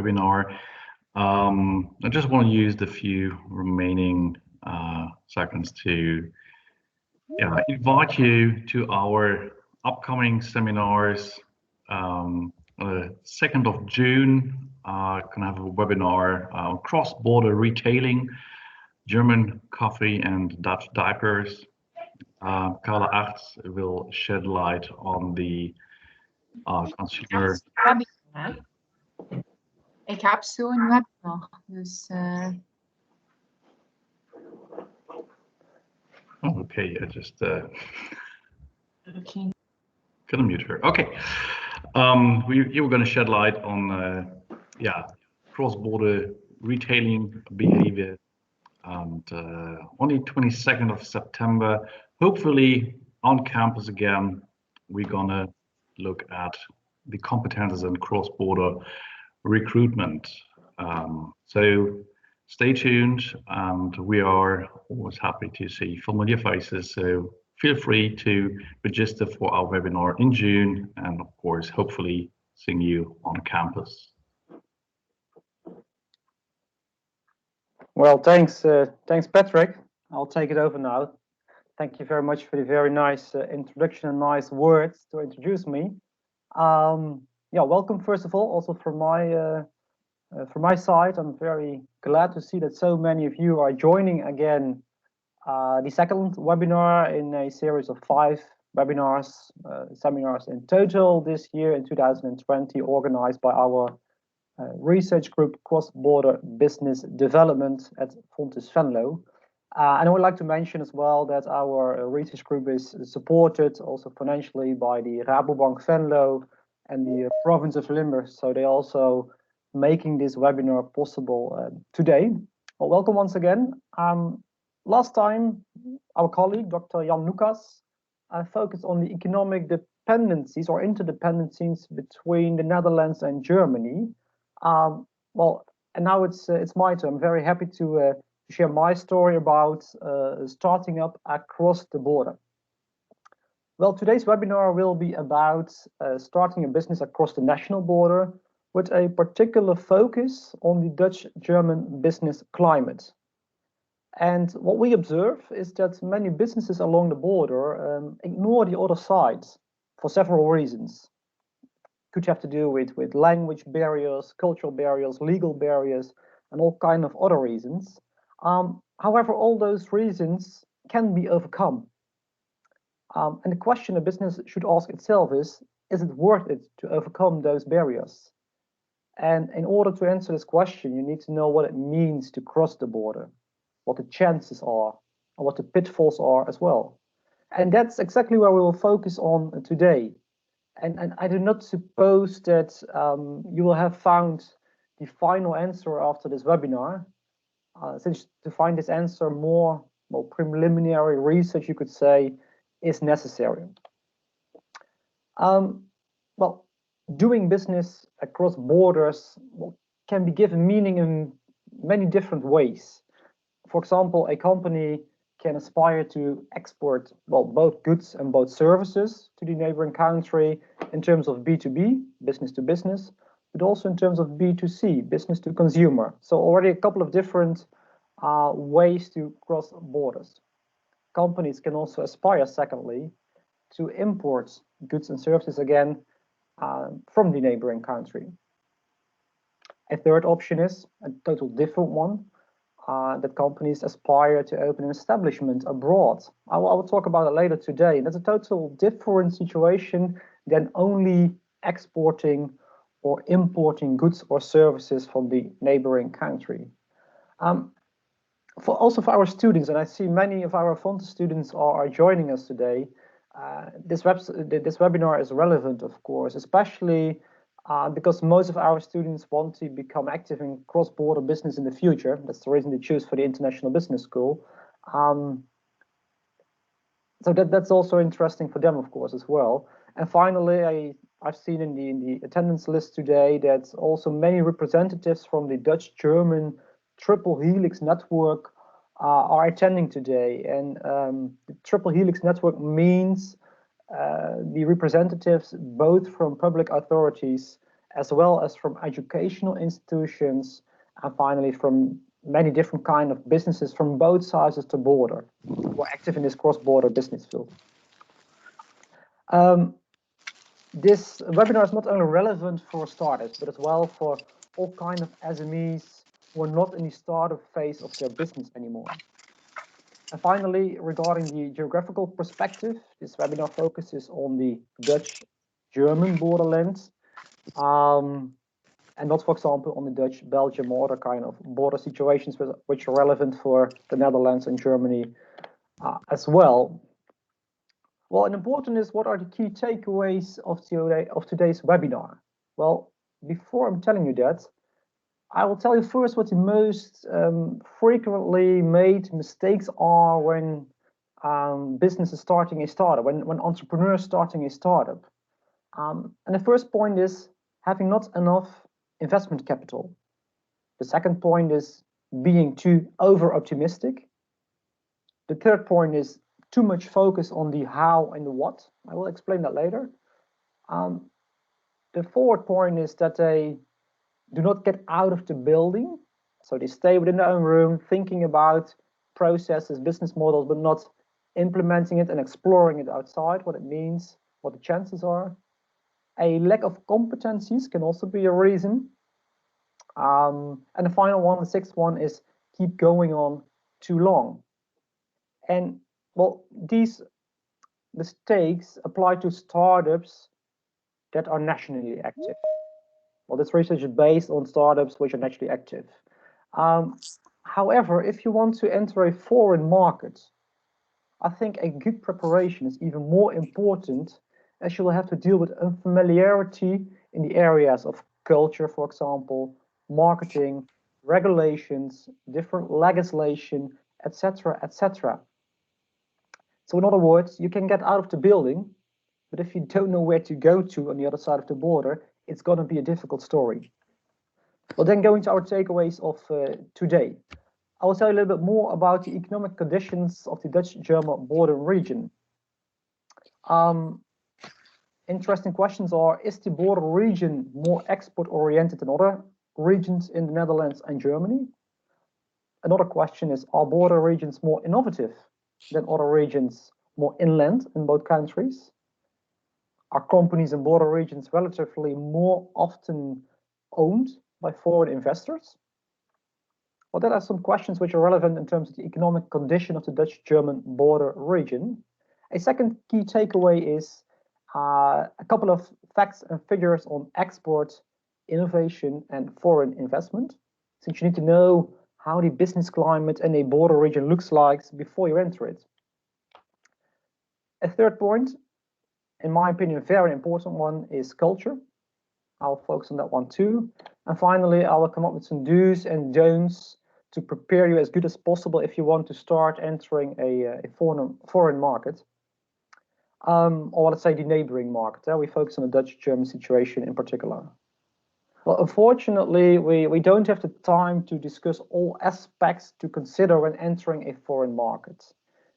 webinar. I just want to use the few remaining seconds to invite you to our upcoming seminars. 2nd of June, can have a webinar on cross-border retailing, German coffee and Dutch diapers. Carla Achts will shed light on the consumer. Ik heb zo'n webinar, dus... Oh, okay, I just Okay. gonna mute her. Okay, you were going to shed light on cross-border retailing behavior, and on the 22nd of September, hopefully on campus again, we're gonna look at the competences in cross-border recruitment. So stay tuned, and we are always happy to see familiar faces. So feel free to register for our webinar in June, and of course, hopefully seeing you on campus. Well, thanks, Patrick. I'll take it over now. Thank you very much for the very nice introduction and nice words to introduce me. Welcome first of all, also from my side. I'm very glad to see that so many of you are joining again the second webinar in a series of 5 webinars, seminars in total this year in 2020, organized by our research group Cross-Border Business Development at Fontys Venlo. And I would like to mention as well that our research group is supported also financially by the Rabobank Venlo and the province of Limburg, so they also making this webinar possible today. Well, welcome once again. Last time, our colleague, Dr. Jan Lucas, focused on the economic dependencies or interdependencies between the Netherlands and Germany. And now it's my turn. I'm very happy to share my story about starting up across the border. Well, today's webinar will be about starting a business across the national border with a particular focus on the Dutch-German business climate. And what we observe is that many businesses along the border ignore the other side for several reasons. Could have to do with language barriers, cultural barriers, legal barriers, and all kind of other reasons. However, all those reasons can be overcome. And the question a business should ask itself is it worth it to overcome those barriers? And in order to answer this question, you need to know what it means to cross the border, what the chances are, and what the pitfalls are as well. And that's exactly where we will focus on today. And I do not suppose that you will have found the final answer after this webinar. Since to find this answer more preliminary research, you could say, is necessary. Doing business across borders can be given meaning in many different ways. For example, a company can aspire to export both goods and both services to the neighboring country in terms of B2B, business to business, but also in terms of B2C, business to consumer. So already a couple of different ways to cross borders. Companies can also aspire, secondly, to import goods and services again from the neighboring country. A third option is a total different one, that companies aspire to open an establishment abroad. I will talk about it later today. That's a total different situation than only exporting or importing goods or services from the neighboring country. For our students, and I see many of our Fontys students are joining us today, this webinar is relevant, of course, especially because most of our students want to become active in cross-border business in the future. That's the reason they choose for the International Business School. So that's also interesting for them, of course, as well. And finally, I've seen in the attendance list today that also many representatives from the Dutch-German Triple Helix network are attending today. And the Triple Helix network means the representatives both from public authorities as well as from educational institutions, and finally from many different kind of businesses from both sides of the border who are active in this cross-border business field. This webinar is not only relevant for startups, but as well for all kinds of SMEs who are not in the startup phase of their business anymore. And finally, regarding the geographical perspective, this webinar focuses on the Dutch-German borderlands, and not, for example, on the Dutch-Belgium or other kind of border situations which are relevant for the Netherlands and Germany as well. Well, and important is, what are the key takeaways of today's webinar? Well, before I'm telling you that, I will tell you first what the most frequently made mistakes are when businesses starting a startup, when entrepreneurs starting a startup. And the first point is having not enough investment capital. The second point is being too over-optimistic. The third point is too much focus on the how and the what. I will explain that later. The fourth point is that they do not get out of the building. So they stay within their own room, thinking about processes, business models, but not implementing it and exploring it outside, what it means, what the chances are. A lack of competencies can also be a reason. And the final one, the sixth one, is keep going on too long. And well, these mistakes apply to startups that are nationally active. Well, this research is based on startups which are nationally active. However, if you want to enter a foreign market, I think a good preparation is even more important, as you will have to deal with unfamiliarity in the areas of culture, for example, marketing, regulations, different legislation, etc., etc. So in other words, you can get out of the building, but if you don't know where to go to on the other side of the border, it's going to be a difficult story. Well, then going to our takeaways of today. I will tell you a little bit more about the economic conditions of the Dutch-German border region. Interesting questions are, is the border region more export-oriented than other regions in the Netherlands and Germany? Another question is, are border regions more innovative than other regions more inland in both countries? Are companies in border regions relatively more often owned by foreign investors? Well, there are some questions which are relevant in terms of the economic condition of the Dutch-German border region. A second key takeaway is a couple of facts and figures on export, innovation, and foreign investment, since you need to know how the business climate in a border region looks like before you enter it. A third point, in my opinion, a very important one, is culture. I'll focus on that one too. And finally, I will come up with some do's and don'ts to prepare you as good as possible if you want to start entering a foreign market. Or let's say the neighboring market. We focus on the Dutch-German situation in particular. Well, unfortunately, we don't have the time to discuss all aspects to consider when entering a foreign market.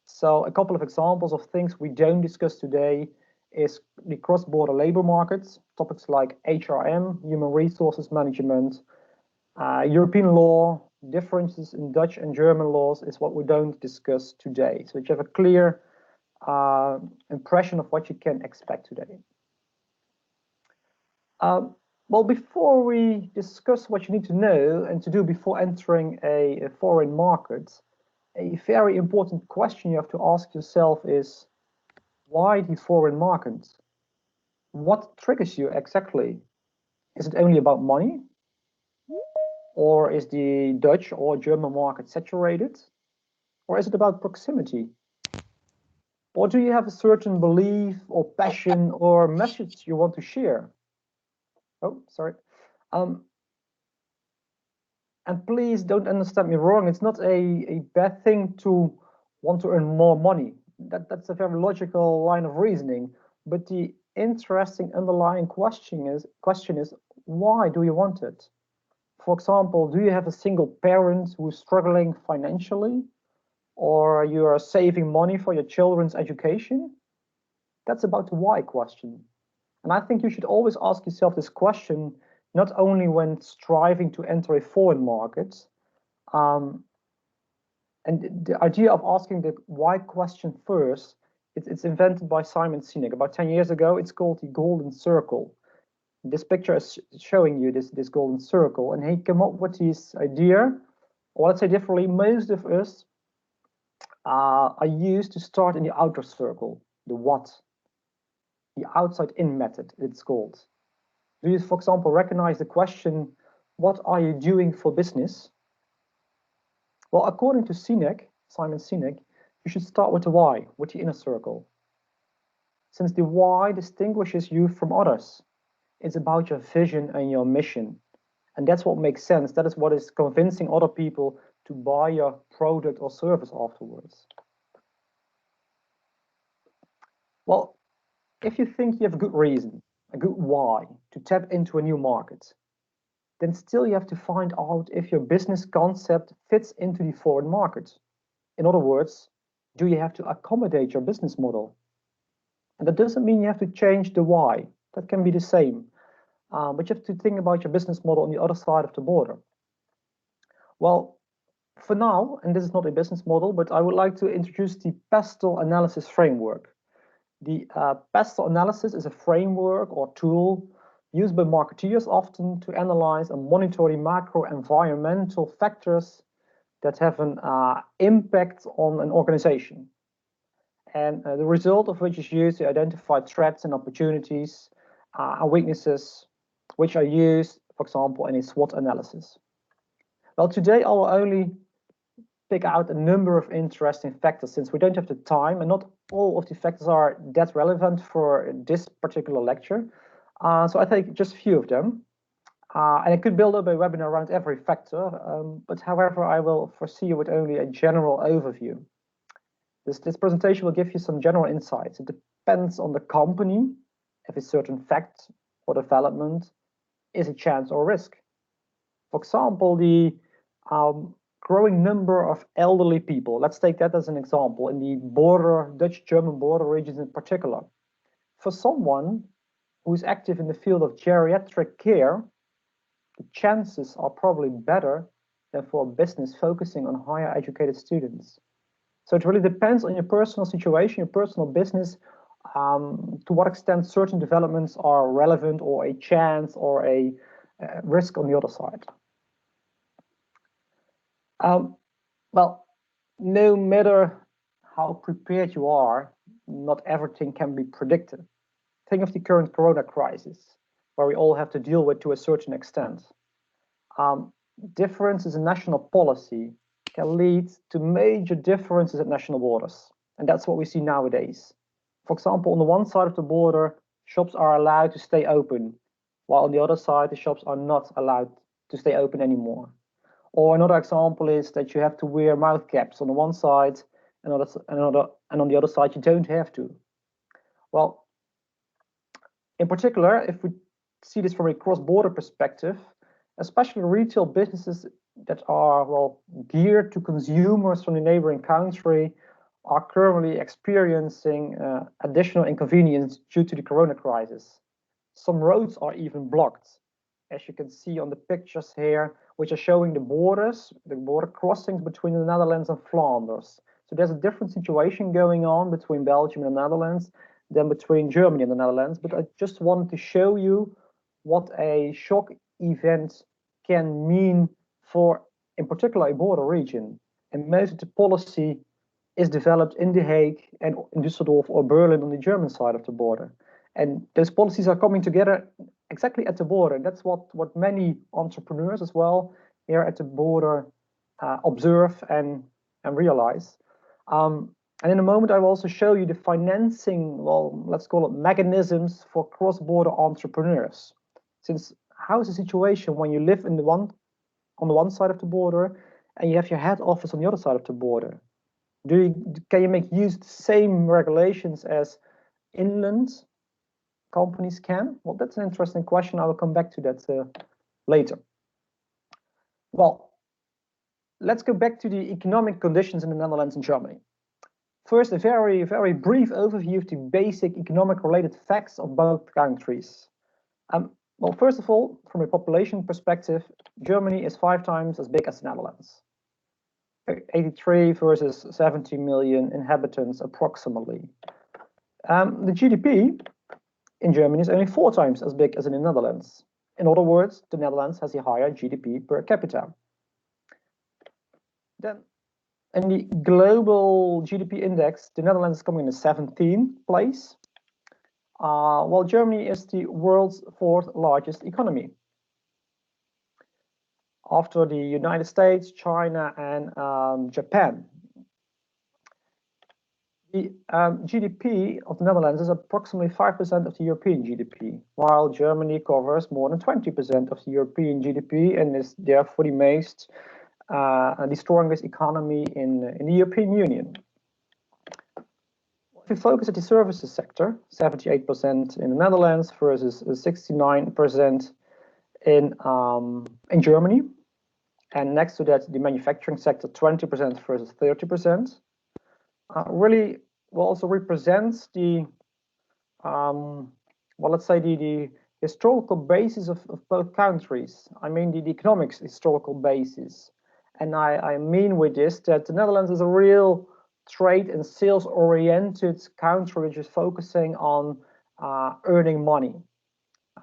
So a couple of examples of things we don't discuss today is the cross-border labor markets, topics like HRM, human resources management, European law, differences in Dutch and German laws is what we don't discuss today. So you have a clear impression of what you can expect today. Well, before we discuss what you need to know and to do before entering a foreign market, a very important question you have to ask yourself is, why the foreign market? What triggers you exactly? Is it only about money? Or is the Dutch or German market saturated? Or is it about proximity? Or do you have a certain belief or passion or message you want to share? Oh, sorry. And please don't understand me wrong. It's not a bad thing to want to earn more money. That's a very logical line of reasoning. But the interesting underlying question is, why do you want it? For example, do you have a single parent who's struggling financially? Or you are saving money for your children's education? That's about the why question. And I think you should always ask yourself this question, not only when striving to enter a foreign market, and the idea of asking the why question first, it's invented by Simon Sinek about 10 years ago. It's called the golden circle. This picture is showing you this golden circle, and he came up with this idea, or let's say differently, most of us are used to start in the outer circle, the what, the outside in method, it's called. Do you, for example, recognize the question, what are you doing for business? Well, according to Sinek, Simon Sinek, you should start with the why, with the inner circle. Since the why distinguishes you from others. It's about your vision and your mission. And that's what makes sense. That is what is convincing other people to buy your product or service afterwards. Well, if you think you have a good reason, a good why to tap into a new market, then still you have to find out if your business concept fits into the foreign market. In other words, do you have to accommodate your business model? And that doesn't mean you have to change the why. That can be the same. But you have to think about your business model on the other side of the border. Well, for now, and this is not a business model, but I would like to introduce the pestle analysis framework. The pestle analysis is a framework or tool used by marketeers often to analyze and monitor the macro environmental factors that have an impact on an organization. And the result of which is used to identify threats and opportunities and weaknesses, which are used, for example, in a SWOT analysis. Well, today I will only pick out a number of interesting factors since we don't have the time, and not all of the factors are that relevant for this particular lecture. So I take just a few of them. And I could build up a webinar around every factor, but however, I will foresee you with only a general overview. This presentation will give you some general insights. It depends on the company if a certain fact or development is a chance or risk. For example, the growing number of elderly people. Let's take that as an example in the Dutch-German border regions in particular. For someone who is active in the field of geriatric care, the chances are probably better than for a business focusing on higher educated students. So it really depends on your personal situation, your personal business, to what extent certain developments are relevant or a chance or a risk on the other side. Well, no matter how prepared you are, not everything can be predicted. Think of the current corona crisis, where we all have to deal with to a certain extent. Differences in national policy can lead to major differences at national borders. And that's what we see nowadays. For example, on the one side of the border, shops are allowed to stay open, while on the other side, the shops are not allowed to stay open anymore. Or another example is that you have to wear mouth caps on the one side, and on the other side, you don't have to. Well, in particular, if we see this from a cross-border perspective, especially retail businesses that are, well, geared to consumers from the neighboring country are currently experiencing additional inconvenience due to the corona crisis. Some roads are even blocked, as you can see on the pictures here, which are showing the border crossings between the Netherlands and Flanders. So there's a different situation going on between Belgium and the Netherlands than between Germany and the Netherlands. But I just wanted to show you what a shock event can mean for, in particular, a border region. And most of the policy is developed in The Hague and in Düsseldorf or Berlin on the German side of the border. And those policies are coming together exactly at the border. That's what many entrepreneurs as well here at the border observe and realize. And in a moment, I will also show you the financing, well, let's call it mechanisms for cross-border entrepreneurs. Since how is the situation when you live on the one side of the border and you have your head office on the other side of the border? Can you make use of the same regulations as inland companies can? Well, that's an interesting question. I will come back to that later. Well, let's go back to the economic conditions in the Netherlands and Germany. First, a very, very brief overview of the basic economic related facts of both countries. Well, first of all, from a population perspective, Germany is 5 times as big as the Netherlands. 83 versus 70 million inhabitants approximately. The GDP in Germany is only 4 times as big as in the Netherlands. In other words, the Netherlands has a higher GDP per capita. Then, in the global GDP index, the Netherlands is coming in the 17th place, while Germany is the world's 4th largest economy, after the United States, China, and Japan. The GDP of the Netherlands is approximately 5% of the European GDP, while Germany covers more than 20% of the European GDP and is therefore the most the strongest economy in the European Union. If we focus at the services sector, 78% in the Netherlands versus 69% in Germany, and next to that, the manufacturing sector, 20% versus 30%. Really also represents the, well, let's say the historical basis of both countries. I mean the economics historical basis. And I mean with this that the Netherlands is a real trade and sales oriented country which is focusing on earning money.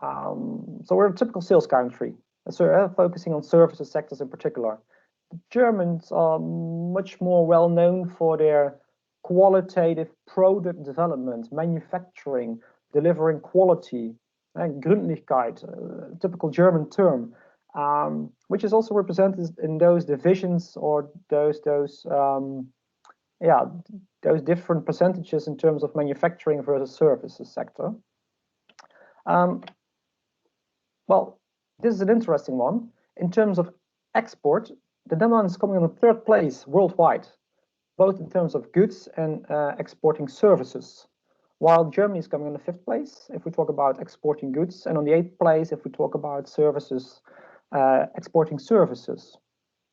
So we're a typical sales country, so focusing on services sectors in particular. The Germans are much more well known for their qualitative product development, manufacturing, delivering quality, and Gründlichkeit, typical German term, which is also represented in those divisions or those different percentages in terms of manufacturing versus services sector. Well, this is an interesting one. In terms of export, the Netherlands is coming in the 3rd place worldwide, both in terms of goods and exporting services, while Germany is coming in the 5th place if we talk about exporting goods, and on the 8th place if we talk about services, exporting services.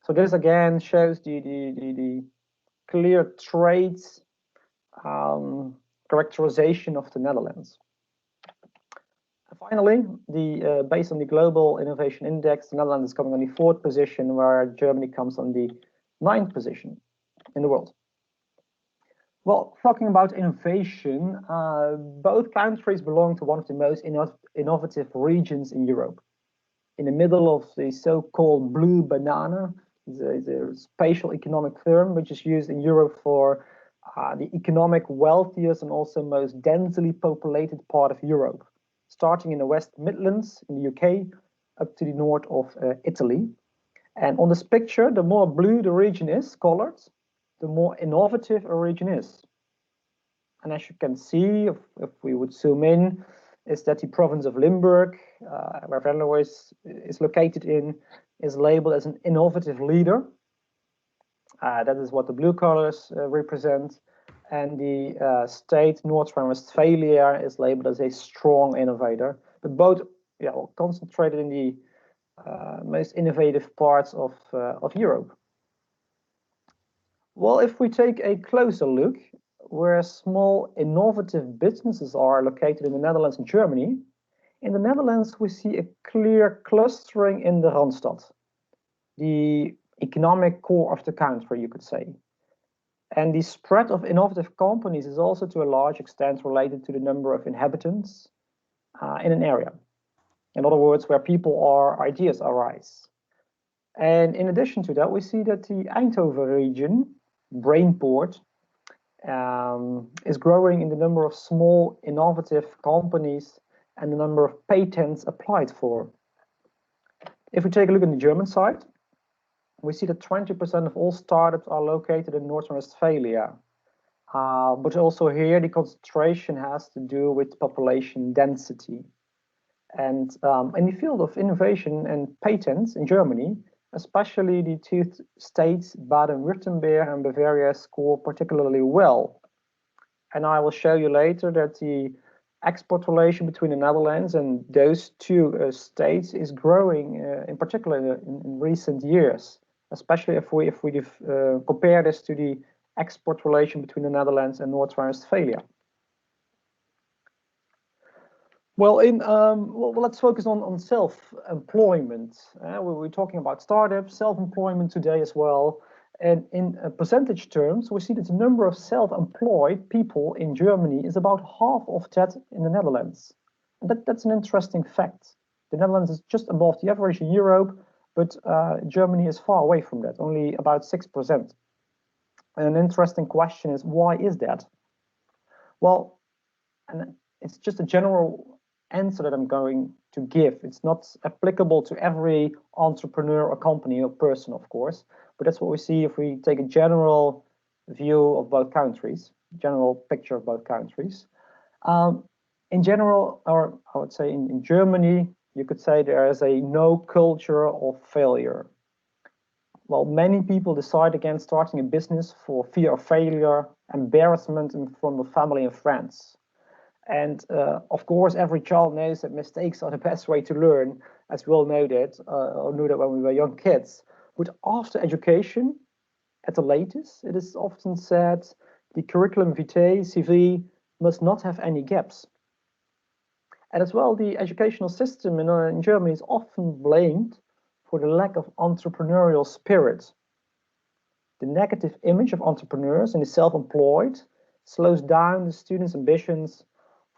So this again shows the clear trade characterization of the Netherlands. Finally, based on the Global Innovation Index, the Netherlands is coming on the 4th position, where Germany comes on the 9th position in the world. Well, talking about innovation, both countries belong to one of the most innovative regions in Europe. In the middle of the so-called blue banana is a spatial economic term which is used in Europe for the economic wealthiest and also most densely populated part of Europe, starting in the West Midlands in the UK up to the north of Italy. And on this picture, the more blue the region is colored, the more innovative a region is. And as you can see, if we would zoom in, is that the province of Limburg, where Venlo is located in, is labeled as an innovative leader. That is what the blue colors represent. And the state North Rhine-Westphalia is labeled as a strong innovator. But both concentrated in the most innovative parts of Europe. Well, if we take a closer look, where small innovative businesses are located in the Netherlands and Germany, in the Netherlands we see a clear clustering in the Randstad, the economic core of the country, you could say. And the spread of innovative companies is also to a large extent related to the number of inhabitants in an area. In other words, where people or ideas arise. And in addition to that, we see that the Eindhoven region, Brainport, is growing in the number of small innovative companies and the number of patents applied for. If we take a look on the German side, we see that 20% of all startups are located in North Rhine-Westphalia. But also here, the concentration has to do with population density. And in the field of innovation and patents in Germany, especially the 2 states, Baden-Württemberg and Bavaria, score particularly well. And I will show you later that the export relation between the Netherlands and those 2 states is growing, in particular in recent years, especially if we compare this to the export relation between the Netherlands and North Rhine-Westphalia? Well, let's focus on self-employment. We're talking about startups, self-employment today as well. And in percentage terms, we see that the number of self-employed people in Germany is about half of that in the Netherlands. And that's an interesting fact. The Netherlands is just above the average in Europe, but Germany is far away from that, only about 6%. And an interesting question is, why is that? Well, and it's just a general answer that I'm going to give. It's not applicable to every entrepreneur or company or person, of course, but that's what we see if we take a general view of both countries, general picture of both countries. In general, or I would say in Germany, you could say there is a no culture of failure. Well, many people decide against starting a business for fear of failure, embarrassment in front of family and friends. And of course, every child knows that mistakes are the best way to learn, as we all know that, or knew that when we were young kids. But after education, at the latest, it is often said the curriculum vitae, CV, must not have any gaps. And as well, the educational system in Germany is often blamed for the lack of entrepreneurial spirit. The negative image of entrepreneurs and the self-employed slows down the students' ambitions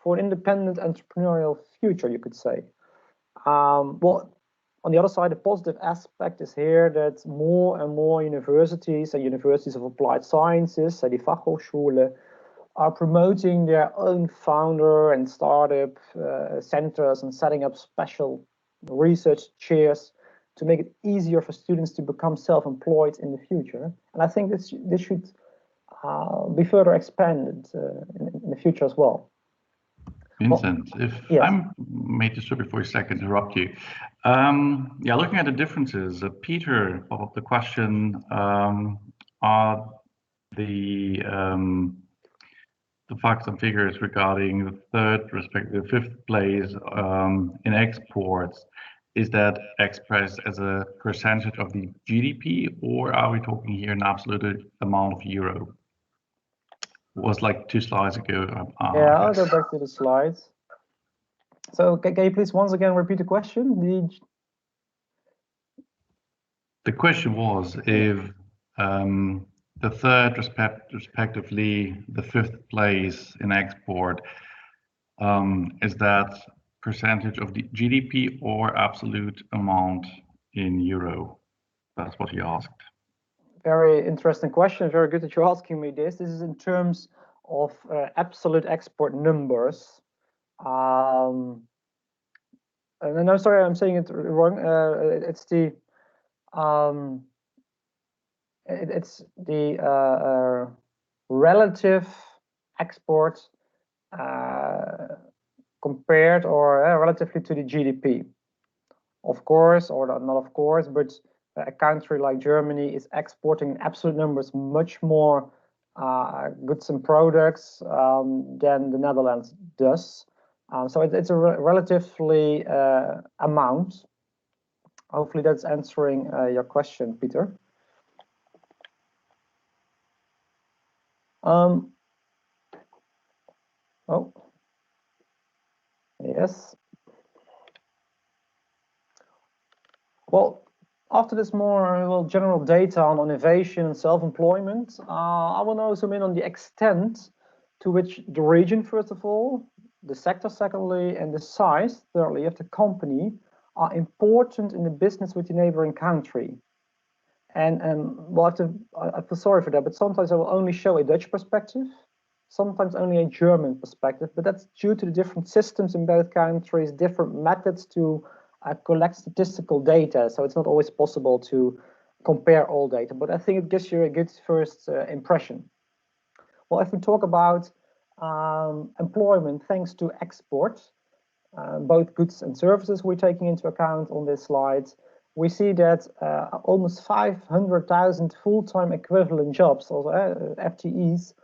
for an independent entrepreneurial future, you could say. Well, on the other side, the positive aspect is here that more and more universities and universities of applied sciences, die Fachhochschule, are promoting their own founder and startup centers and setting up special research chairs to make it easier for students to become self-employed in the future. And I think this should be further expanded in the future as well. Vincent, if I may disturb for a second, interrupt you. Yeah, looking at the differences, Peter brought up the question, are the facts and figures regarding the third, respectively the fifth place in exports, is that expressed as a percentage of the GDP, or are we talking here an absolute amount of euro? It was like 2 slides ago. Yeah, I'll go back to the slides. So can you please once again repeat the question? The question was if the third, respectively the fifth place in export, is that percentage of the GDP or absolute amount in euro? That's what he asked. Very interesting question. Very good that you're asking me this. This is in terms of absolute export numbers. And I'm sorry, I'm saying it wrong. It's the relative export compared or relatively to the GDP. Of course, or not of course, but a country like Germany is exporting in absolute numbers much more goods and products than the Netherlands does. So it's a relatively amount. Hopefully that's answering your question, Peter. Oh, yes. Well, after this more general data on innovation and self-employment, I will now zoom in on the extent to which the region, first of all, the sector, secondly, and the size, thirdly, of the company are important in the business with the neighboring country. And well, I feel sorry for that, but sometimes I will only show a Dutch perspective, sometimes only a German perspective, but that's due to the different systems in both countries, different methods to collect statistical data. So it's not always possible to compare all data, but I think it gives you a good first impression. Well, if we talk about employment thanks to export, both goods and services we're taking into account on this slide, we see that almost 500,000 full-time equivalent jobs, or FTEs,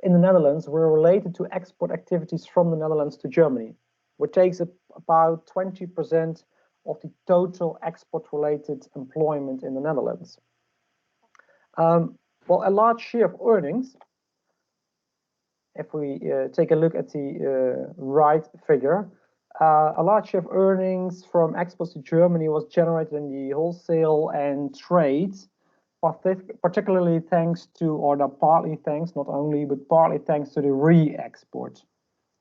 in the Netherlands were related to export activities from the Netherlands to Germany, which takes about 20% of the total export-related employment in the Netherlands. Well, a large share of earnings, if we take a look at the right figure, a large share of earnings from exports to Germany was generated in the wholesale and trade, particularly thanks to, or not partly thanks, not only, but partly thanks to the re-export.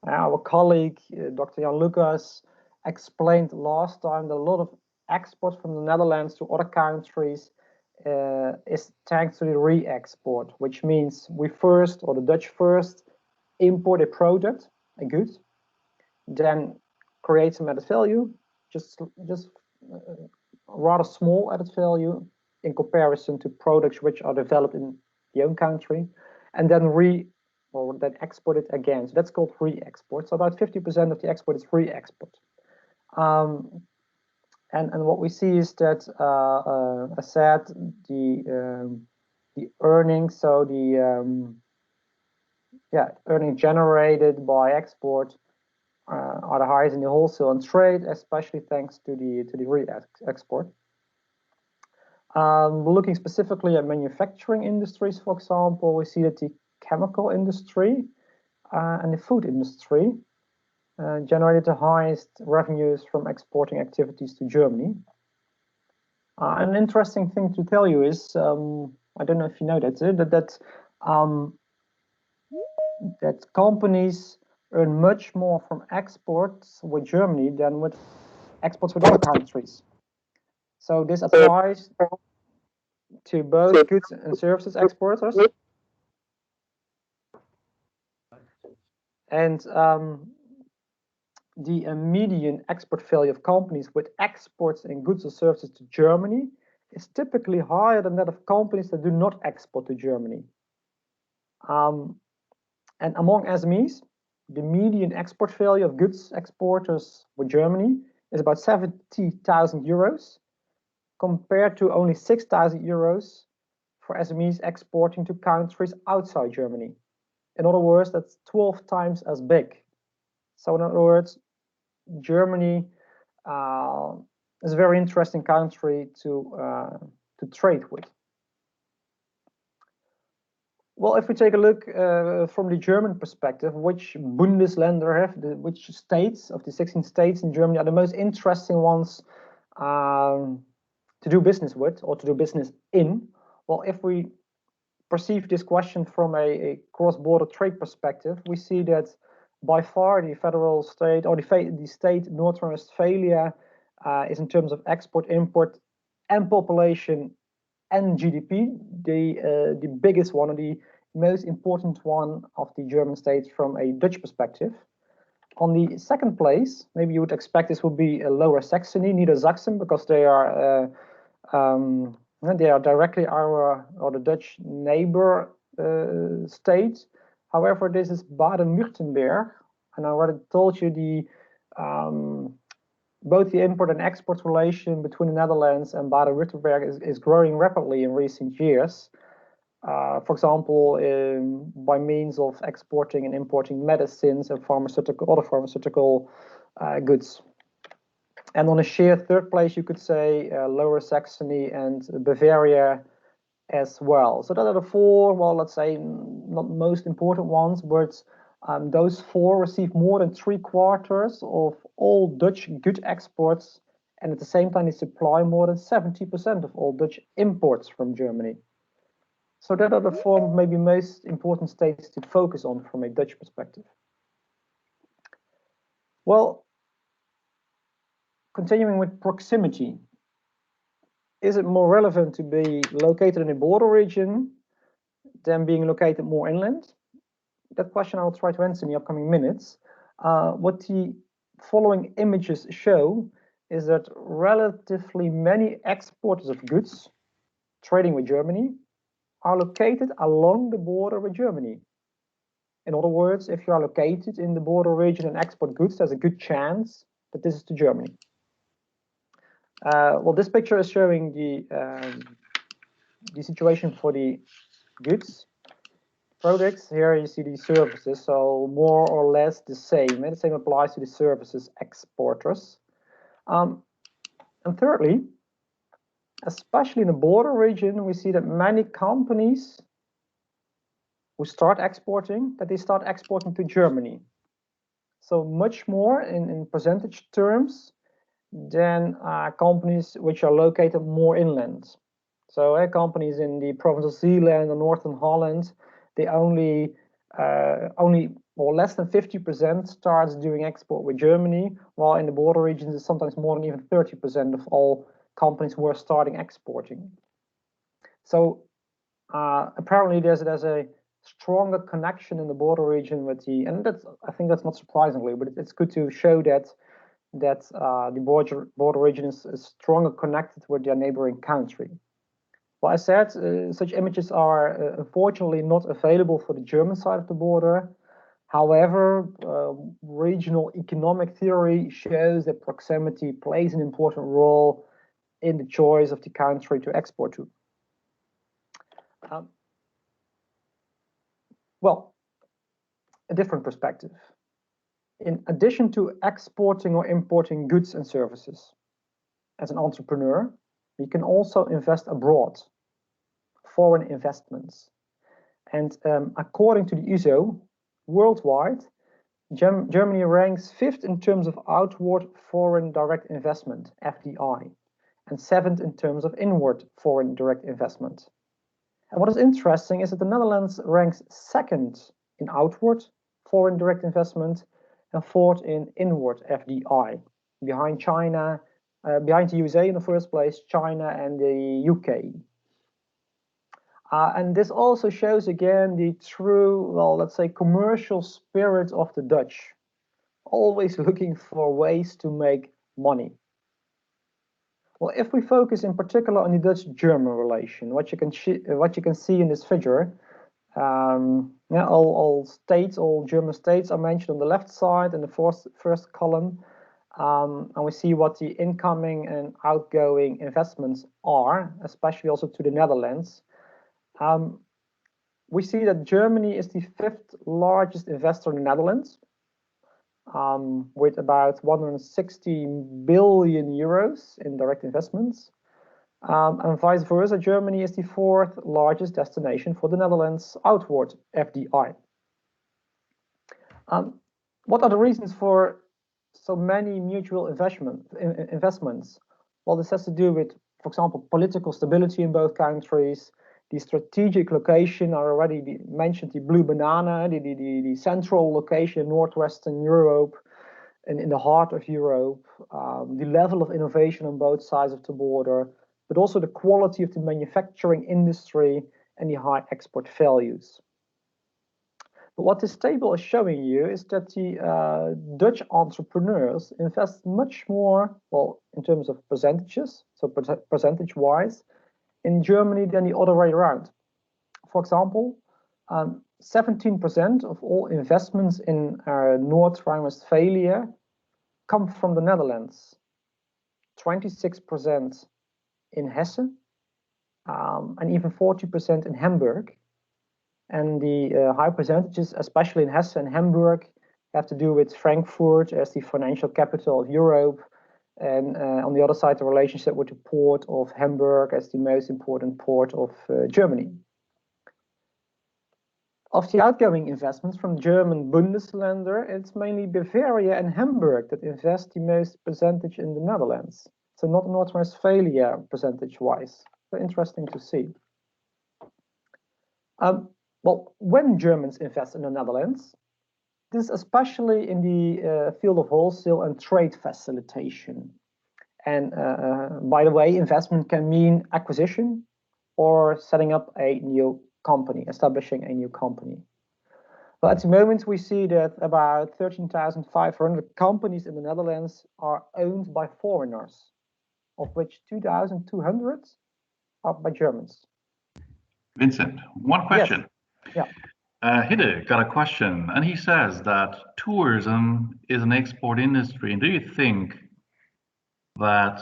Our colleague, Dr. Jan Lucas, explained last time that a lot of export from the Netherlands to other countries is thanks to the re-export, which means we first, or the Dutch first, import a product, a good, then create some added value, just rather small added value in comparison to products which are developed in the own country, and then export it again. So that's called re-export. So about 50% of the export is re-export. And what we see is that, as said, the earnings, so the earnings generated by export are the highest in the wholesale and trade, especially thanks to the re-export. Looking specifically at manufacturing industries, for example, we see that the chemical industry and the food industry generated the highest revenues from exporting activities to Germany. An interesting thing to tell you is, I don't know if you know that companies earn much more from exports with Germany than with exports with other countries. So this applies to both goods and services exporters. And the median export value of companies with exports in goods or services to Germany is typically higher than that of companies that do not export to Germany. And among SMEs, the median export value of goods exporters with Germany is about 70,000 euros, compared to only 6,000 euros for SMEs exporting to countries outside Germany. In other words, that's 12 times as big. So in other words, Germany is a very interesting country to trade with. Well, if we take a look from the German perspective, which Bundesländer which states of the 16 states in Germany are the most interesting ones to do business with or to do business in? Well, if we perceive this question from a cross-border trade perspective, we see that by far the federal state, or the state North Rhine-Westphalia is, in terms of export, import, and population and GDP, the biggest one, or the most important one of the German states from a Dutch perspective. On the second place, maybe you would expect this would be Lower Saxony, Niedersachsen, because they are directly the Dutch neighbor state. However, this is Baden-Württemberg, and I already told you both the import and export relation between the Netherlands and Baden-Württemberg is growing rapidly in recent years. For example, by means of exporting and importing medicines and other pharmaceutical goods. And on a shared third place, you could say Lower Saxony and Bavaria as well. So that are the four, well, let's say not most important ones, but those four receive more than 3/4 of all Dutch good exports, and at the same time they supply more than 70% of all Dutch imports from Germany. So that are the four maybe most important states to focus on from a Dutch perspective. Well, continuing with proximity. Is it more relevant to be located in a border region than being located more inland? That question I will try to answer in the upcoming minutes. What the following images show is that relatively many exporters of goods trading with Germany are located along the border with Germany. In other words, if you are located in the border region and export goods, there's a good chance that this is to Germany. Well, this picture is showing the situation for the goods products. Here you see the services, so more or less the same. And the same applies to the services exporters. And thirdly, especially in the border region, we see that many companies who start exporting, that they start exporting to Germany. So much more in percentage terms than companies which are located more inland. So companies in the province of Zeeland or Northern Holland, they only or less than 50% starts doing export with Germany, while in the border regions it's sometimes more than even 30% of all companies who are starting exporting. So apparently there's a stronger connection in the border region with and I think that's not surprisingly, but it's good to show that the border region is stronger connected with their neighboring country. Well, I said such images are unfortunately not available for the German side of the border. However, regional economic theory shows that proximity plays an important role in the choice of the country to export to. Well, a different perspective. In addition to exporting or importing goods and services, as an entrepreneur, you can also invest abroad, foreign investments. And according to the ISO, worldwide, Germany ranks 5th in terms of outward foreign direct investment, FDI, and 7th in terms of inward foreign direct investment. And what is interesting is that the Netherlands ranks 2nd in outward foreign direct investment and 4th in inward FDI, behind China, behind the USA in the first place, China and the UK. And this also shows again the true, well, let's say, commercial spirit of the Dutch, always looking for ways to make money. Well, if we focus in particular on the Dutch-German relation, what you can see in this figure, all German states are mentioned on the left side in the first column, and we see what the incoming and outgoing investments are, especially also to the Netherlands. We see that Germany is the 5th largest investor in the Netherlands, with about 160 billion euros in direct investments. And vice versa, Germany is the 4th largest destination for the Netherlands outward FDI. What are the reasons for so many mutual investments? Well, this has to do with, for example, political stability in both countries, the strategic location. I already mentioned the blue banana, the central location in northwestern Europe and in the heart of Europe, the level of innovation on both sides of the border, but also the quality of the manufacturing industry and the high export values. But what this table is showing you is that the Dutch entrepreneurs invest much more, well, in terms of percentages, so percentage-wise, in Germany than the other way around. For example, 17% of all investments in North Rhine-Westphalia come from the Netherlands, 26% in Hesse, and even 40% in Hamburg. And the high percentages, especially in Hesse and Hamburg, have to do with Frankfurt as the financial capital of Europe, and on the other side, the relationship with the port of Hamburg as the most important port of Germany. Of the outgoing investments from German Bundesländer, it's mainly Bavaria and Hamburg that invest the most percentage in the Netherlands. So not North Rhine-Westphalia percentage-wise. So interesting to see. Well, when Germans invest in the Netherlands, this is especially in the field of wholesale and trade facilitation. And by the way, investment can mean acquisition or setting up a new company, establishing a new company. But at the moment, we see that about 13,500 companies in the Netherlands are owned by foreigners, of which 2,200 are by Germans. Vincent, one question. Yes. Yeah. Hidde got a question, and he says that tourism is an export industry. And do you think that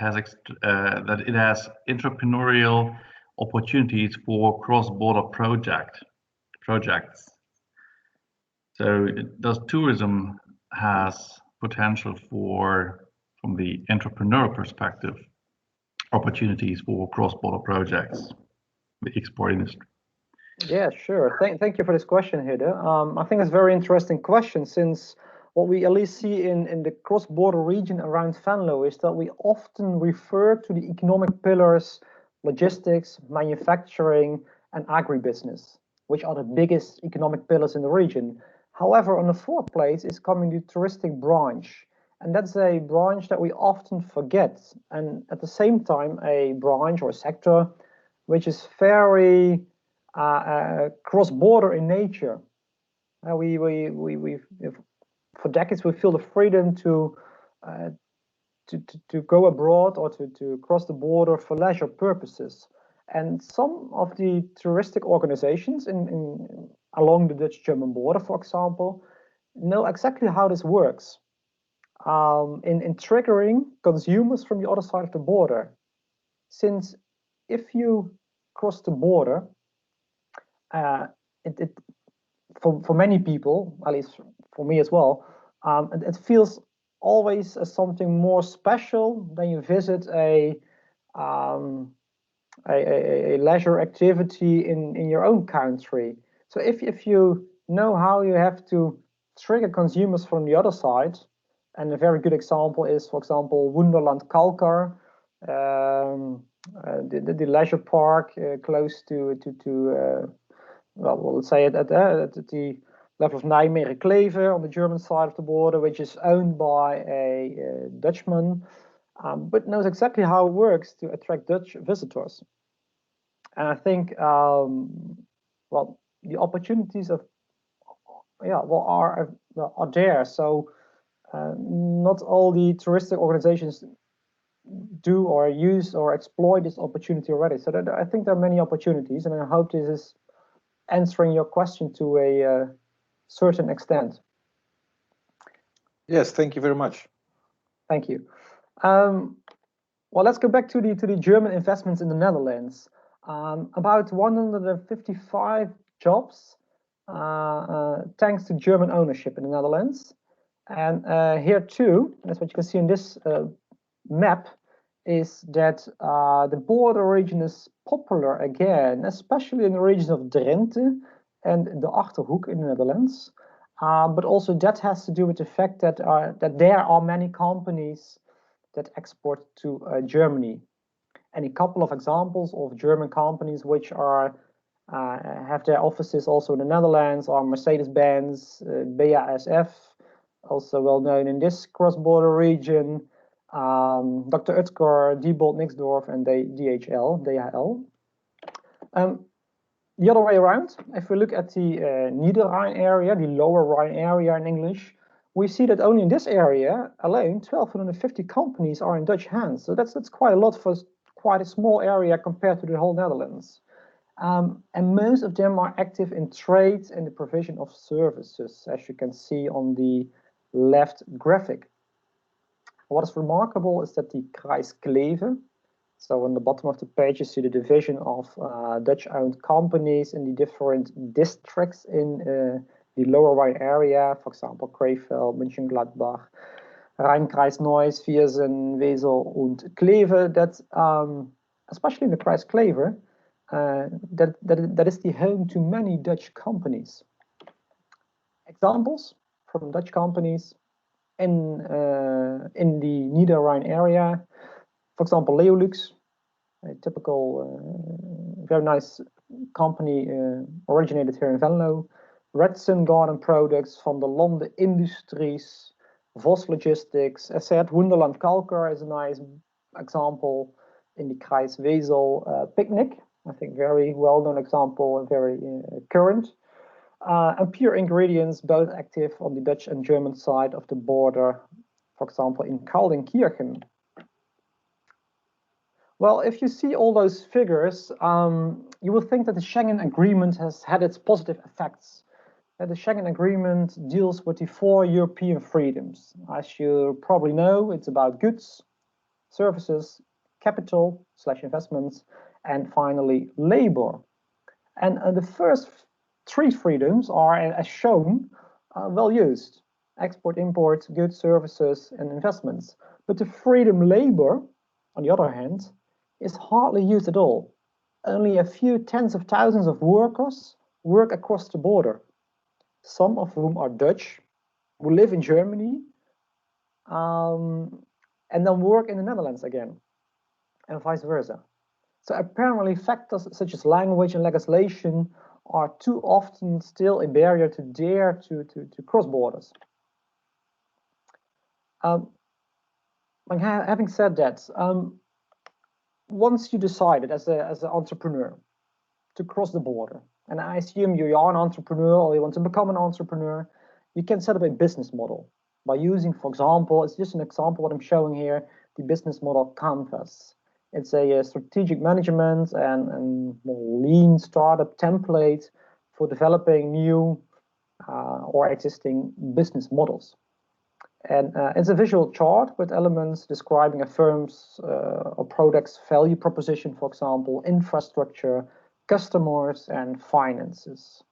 it has entrepreneurial opportunities for cross-border projects? So does tourism has potential for, from the entrepreneurial perspective, opportunities for cross-border projects, the export industry? Yeah, sure. Thank you for this question, Hidde. I think it's a very interesting question, since what we at least see in the cross-border region around Venlo is that we often refer to the economic pillars, logistics, manufacturing, and agribusiness, which are the biggest economic pillars in the region. However, on the fourth place is coming the touristic branch, and that's a branch that we often forget, and at the same time, a branch or sector which is very cross-border in nature. For decades we feel the freedom to go abroad or to cross the border for leisure purposes. And some of the touristic organizations along the Dutch-German border, for example, know exactly how this works in triggering consumers from the other side of the border. Since if you cross the border, for many people, at least for me as well, it feels always as something more special than you visit a leisure activity in your own country. So if you know how you have to trigger consumers from the other side, and a very good example is, for example, Wonderland Kalkar, the leisure park close to well, we'll say it at the level of Nijmegen-Kleve on the German side of the border, which is owned by a Dutchman, but knows exactly how it works to attract Dutch visitors. And I think, well, the opportunities are there. So not all the touristic organizations do or use or exploit this opportunity already. So I think there are many opportunities, and I hope this is answering your question to a certain extent. Yes, thank you very much. Thank you. Well, let's go back to the German investments in the Netherlands. About 155 jobs thanks to German ownership in the Netherlands. And here too, that's what you can see in this map, is that the border region is popular again, especially in the regions of Drenthe and the Achterhoek in the Netherlands. But also that has to do with the fact that there are many companies that export to Germany. And a couple of examples of German companies which are have their offices also in the Netherlands are Mercedes-Benz, BASF, also well known in this cross-border region, Dr. Oetker, Diebold Nixdorf, and DHL. The other way around, if we look at the Niederrhein area, the Lower Rhine area in English, we see that only in this area alone, 1,250 companies are in Dutch hands. So that's quite a lot for quite a small area compared to the whole Netherlands. And most of them are active in trade and the provision of services, as you can see on the left graphic. What is remarkable is that the Kreis Kleve, so on the bottom of the page you see the division of Dutch-owned companies in the different districts in the Lower Rhine area, for example, Krefeld, Mönchengladbach, Rheinkreis, Neuss, Viersen, Wesel, and Kleve. That especially in the Kreis Kleve, that is the home to many Dutch companies. Examples from Dutch companies in the Niederrhein area, for example, Leolux, a typical, very nice company originated here in Venlo. Redson Garden Products, Van der Lande Industries, Vos Logistics. As said, Wonderland Kalkar is a nice example in the Kreis Wesel. Picnic, I think very well-known example and very current. And Pure Ingredients, both active on the Dutch and German side of the border, for example, in Kaldenkirchen. Well, if you see all those figures, you will think that the Schengen Agreement has had its positive effects. The Schengen Agreement deals with the 4 European freedoms. As you probably know, it's about goods, services, capital / investments, and finally labor. And the first 3 freedoms are, as shown, well used: export, import, goods, services, and investments. But the freedom labor, on the other hand, is hardly used at all. only a few tens of thousands of workers work across the border, some of whom are Dutch, who live in Germany, and then work in the Netherlands again, and vice versa. So apparently factors such as language and legislation are too often still a barrier to dare to cross borders. Having said that, once you decided as an entrepreneur to cross the border, and I assume you are an entrepreneur or you want to become an entrepreneur, you can set up a business model by using, for example, it's just an example what I'm showing here, the business model canvas. It's a strategic management and more lean startup template for developing new or existing business models. And it's a visual chart with elements describing a firm's or product's value proposition, for example, infrastructure, customers, and finances.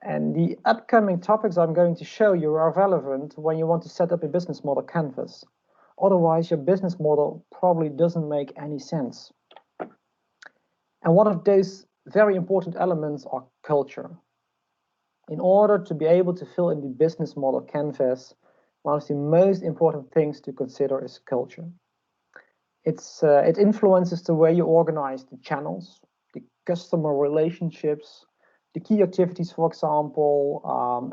And the upcoming topics I'm going to show you are relevant when you want to set up a business model canvas. Otherwise, your business model probably doesn't make any sense. And one of those very important elements are culture. In order to be able to fill in the business model canvas, one of the most important things to consider is culture. It influences the way you organize the channels, the customer relationships, the key activities, for example,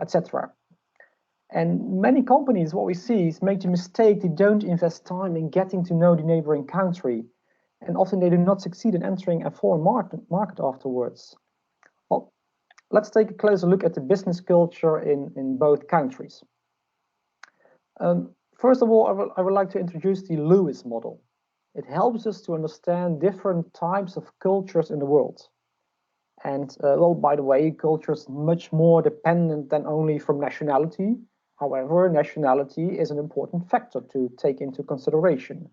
etc. And many companies, what we see is make the mistake, they don't invest time in getting to know the neighboring country. And often they do not succeed in entering a foreign market afterwards. Well, let's take a closer look at the business culture in both countries. First of all, I would like to introduce the Lewis model. It helps us to understand different types of cultures in the world. And well, by the way, culture is much more dependent than only from nationality. However, nationality is an important factor to take into consideration.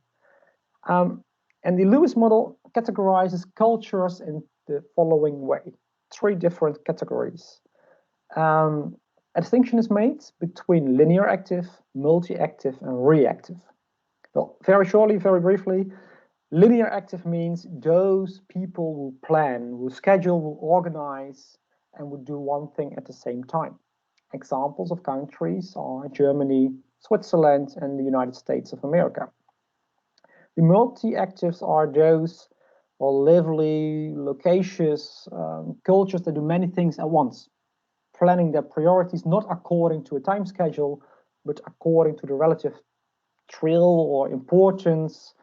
And the Lewis model categorizes cultures in the following way: 3 different categories. A distinction is made between linear active, multi-active, and reactive. Well, very shortly, very briefly, linear active means those people who plan, who schedule, who organize, and would do one thing at the same time. Examples of countries are Germany, Switzerland, and the United States of America. The multi-actives are those lively, loquacious cultures that do many things at once, planning their priorities not according to a time schedule, but according to the relative thrill or importance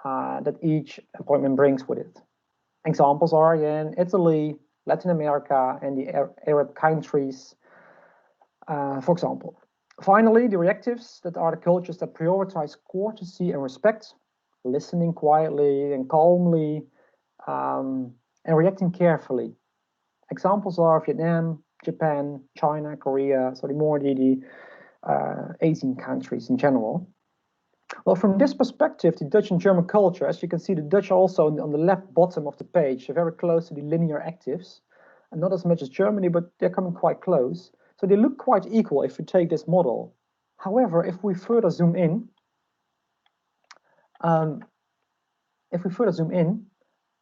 that each appointment brings with it. Examples are again Italy, Latin America, and the Arab countries, for example. Finally, the reactives, that are the cultures that prioritize courtesy and respect, listening quietly and calmly, and reacting carefully. Examples are Vietnam, Japan, China, Korea, so the more the Asian countries in general. Well, from this perspective, the Dutch and German culture, as you can see, the Dutch are also on the left bottom of the page, they're very close to the linear actives, and not as much as Germany, but they're coming quite close. So they look quite equal if you take this model. However, if we further zoom in,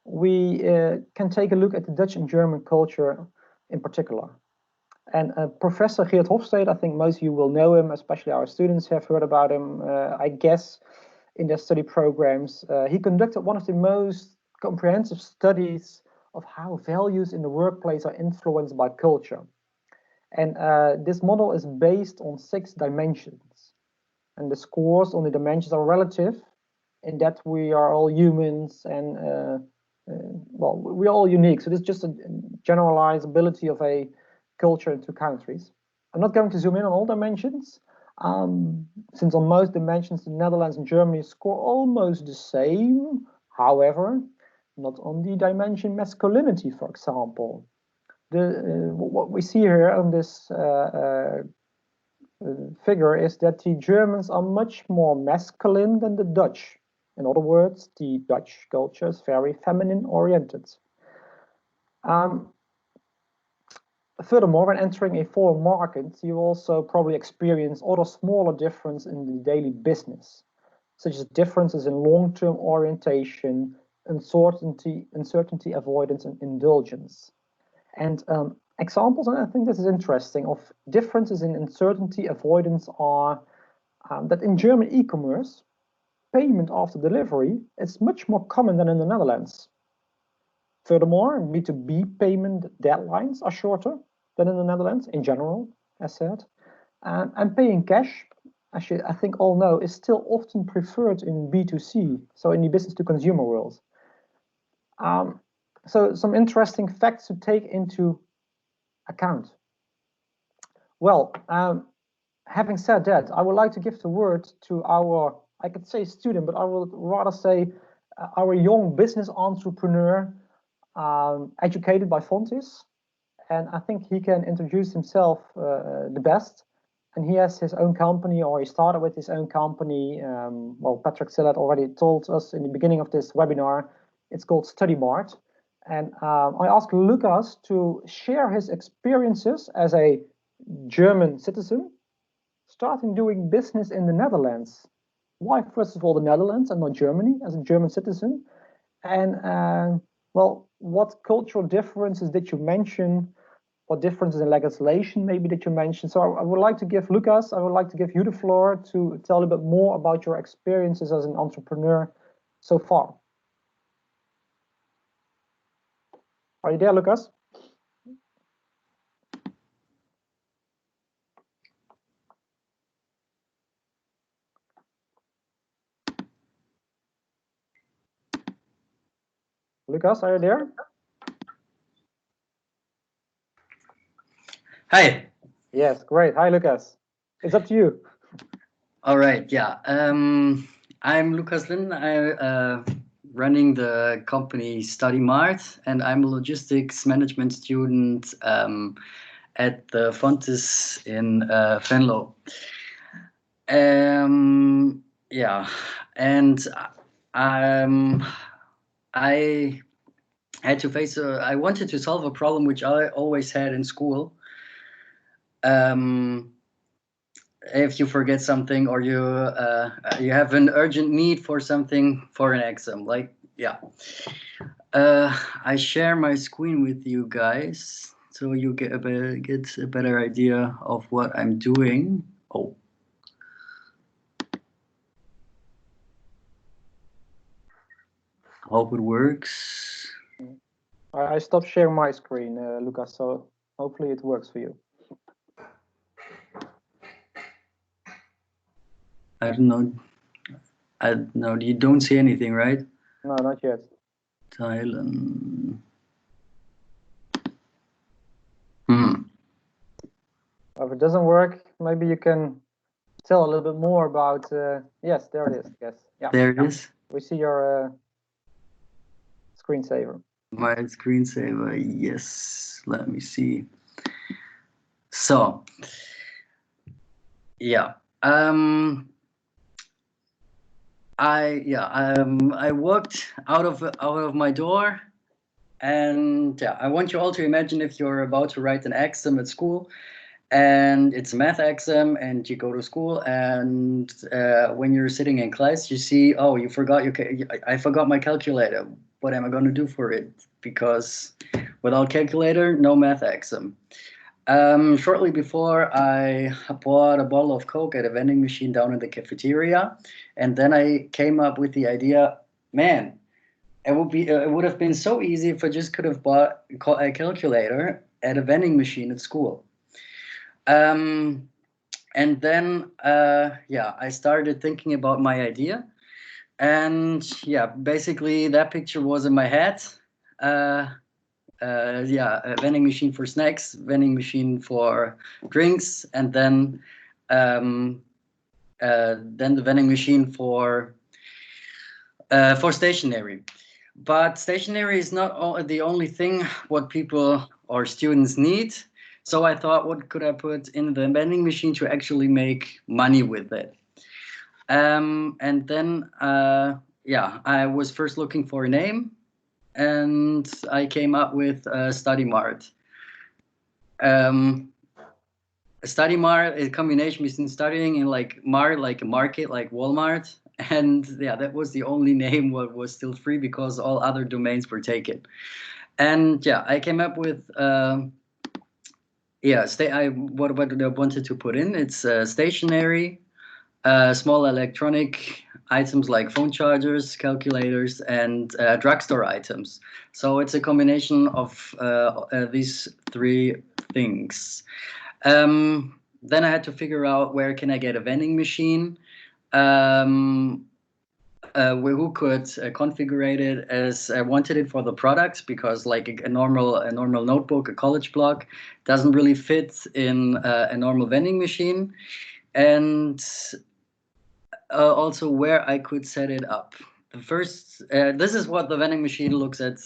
we can take a look at the Dutch and German culture in particular. And Professor Geert Hofstede, I think most of you will know him, especially our students have heard about him, I guess, in their study programs. He conducted one of the most comprehensive studies of how values in the workplace are influenced by culture. And this model is based on 6 dimensions. And the scores on the dimensions are relative, in that we are all humans and, well, we're all unique. So this is just a generalizability of a culture in 2 countries. I'm not going to zoom in on all dimensions, since on most dimensions the Netherlands and Germany score almost the same. However, not on the dimension masculinity, for example. What we see here on this figure is that the Germans are much more masculine than the Dutch. In other words, the Dutch culture is very feminine oriented. Furthermore, when entering a foreign market, you also probably experience other smaller differences in the daily business, such as differences in long-term orientation, uncertainty avoidance, and indulgence. And examples, and I think this is interesting, of differences in uncertainty avoidance are that in German e-commerce, payment after delivery is much more common than in the Netherlands. Furthermore, B2B payment deadlines are shorter than in the Netherlands in general, as said. And paying cash, as you, I think all know, is still often preferred in B2C, so in the business to consumer world. So some interesting facts to take into account. Well, having said that, I would like to give the word to our, I could say student, but I would rather say our young business entrepreneur, educated by Fontys. And I think he can introduce himself the best. And he has his own company, or he started with his own company. Well, Patrick Sillett already told us in the beginning of this webinar, it's called StudyMart. And I asked Lucas to share his experiences as a German citizen, starting doing business in the Netherlands. Why, first of all, the Netherlands and not Germany as a German citizen? And well, what cultural differences did you mention? What differences in legislation maybe did you mention? So I would like to give Lucas, I would like to give you the floor to tell a bit more about your experiences as an entrepreneur so far. Are you there, Lucas? Lucas, are you there? Hi. Yes, great. Hi, Lucas. It's up to you. All right. Yeah. I'm Lucas Lin. I'm running the company StudyMart, and I'm a logistics management student at the Fontys in Venlo. Yeah, and I had to face I wanted to solve a problem which I always had in school. If you forget something, or you have an urgent need for something for an exam, like, yeah. I share my screen with you guys so you get a better idea of what I'm doing. Oh. Hope it works. I stopped sharing my screen, Lucas, so hopefully it works for you. I don't know. You don't see anything, right? No, not yet. Thailand. If it doesn't work, maybe you can tell a little bit more about. Yes, there it is. Yes, yeah. There it is. We see your screensaver. My screensaver. Yes. Let me see. So. Yeah. I walked out of my door, and yeah, I want you all to imagine if you're about to write an exam at school, and it's a math exam, and you go to school, and when you're sitting in class, you see, oh, you forgot I forgot my calculator. What am I going to do for it? Because without calculator, no math exam. Shortly before, I bought a bottle of Coke at a vending machine down in the cafeteria, and then I came up with the idea, man, it would have been so easy if I just could have bought a calculator at a vending machine at school. And then, I started thinking about my idea, and yeah, basically that picture was in my head. A vending machine for snacks, vending machine for drinks, and then the vending machine for stationery. But stationery is not the only thing what people or students need. So I thought, what could I put in the vending machine to actually make money with it? And then I was first looking for a name, and I came up with StudyMart. StudyMart is a combination between studying and like mart, like a market, like Walmart, and yeah, that was the only name what was still free because all other domains were taken. And yeah, I came up with what I wanted to put in. It's stationery, small electronic items like phone chargers, calculators, and drugstore items. So it's a combination of these three things. Then I had to figure out where can I get a vending machine. Who could configure it as I wanted it for the products, because like a normal notebook, a college block, doesn't really fit in a normal vending machine, and also where I could set it up. The first, this is what the vending machine looks at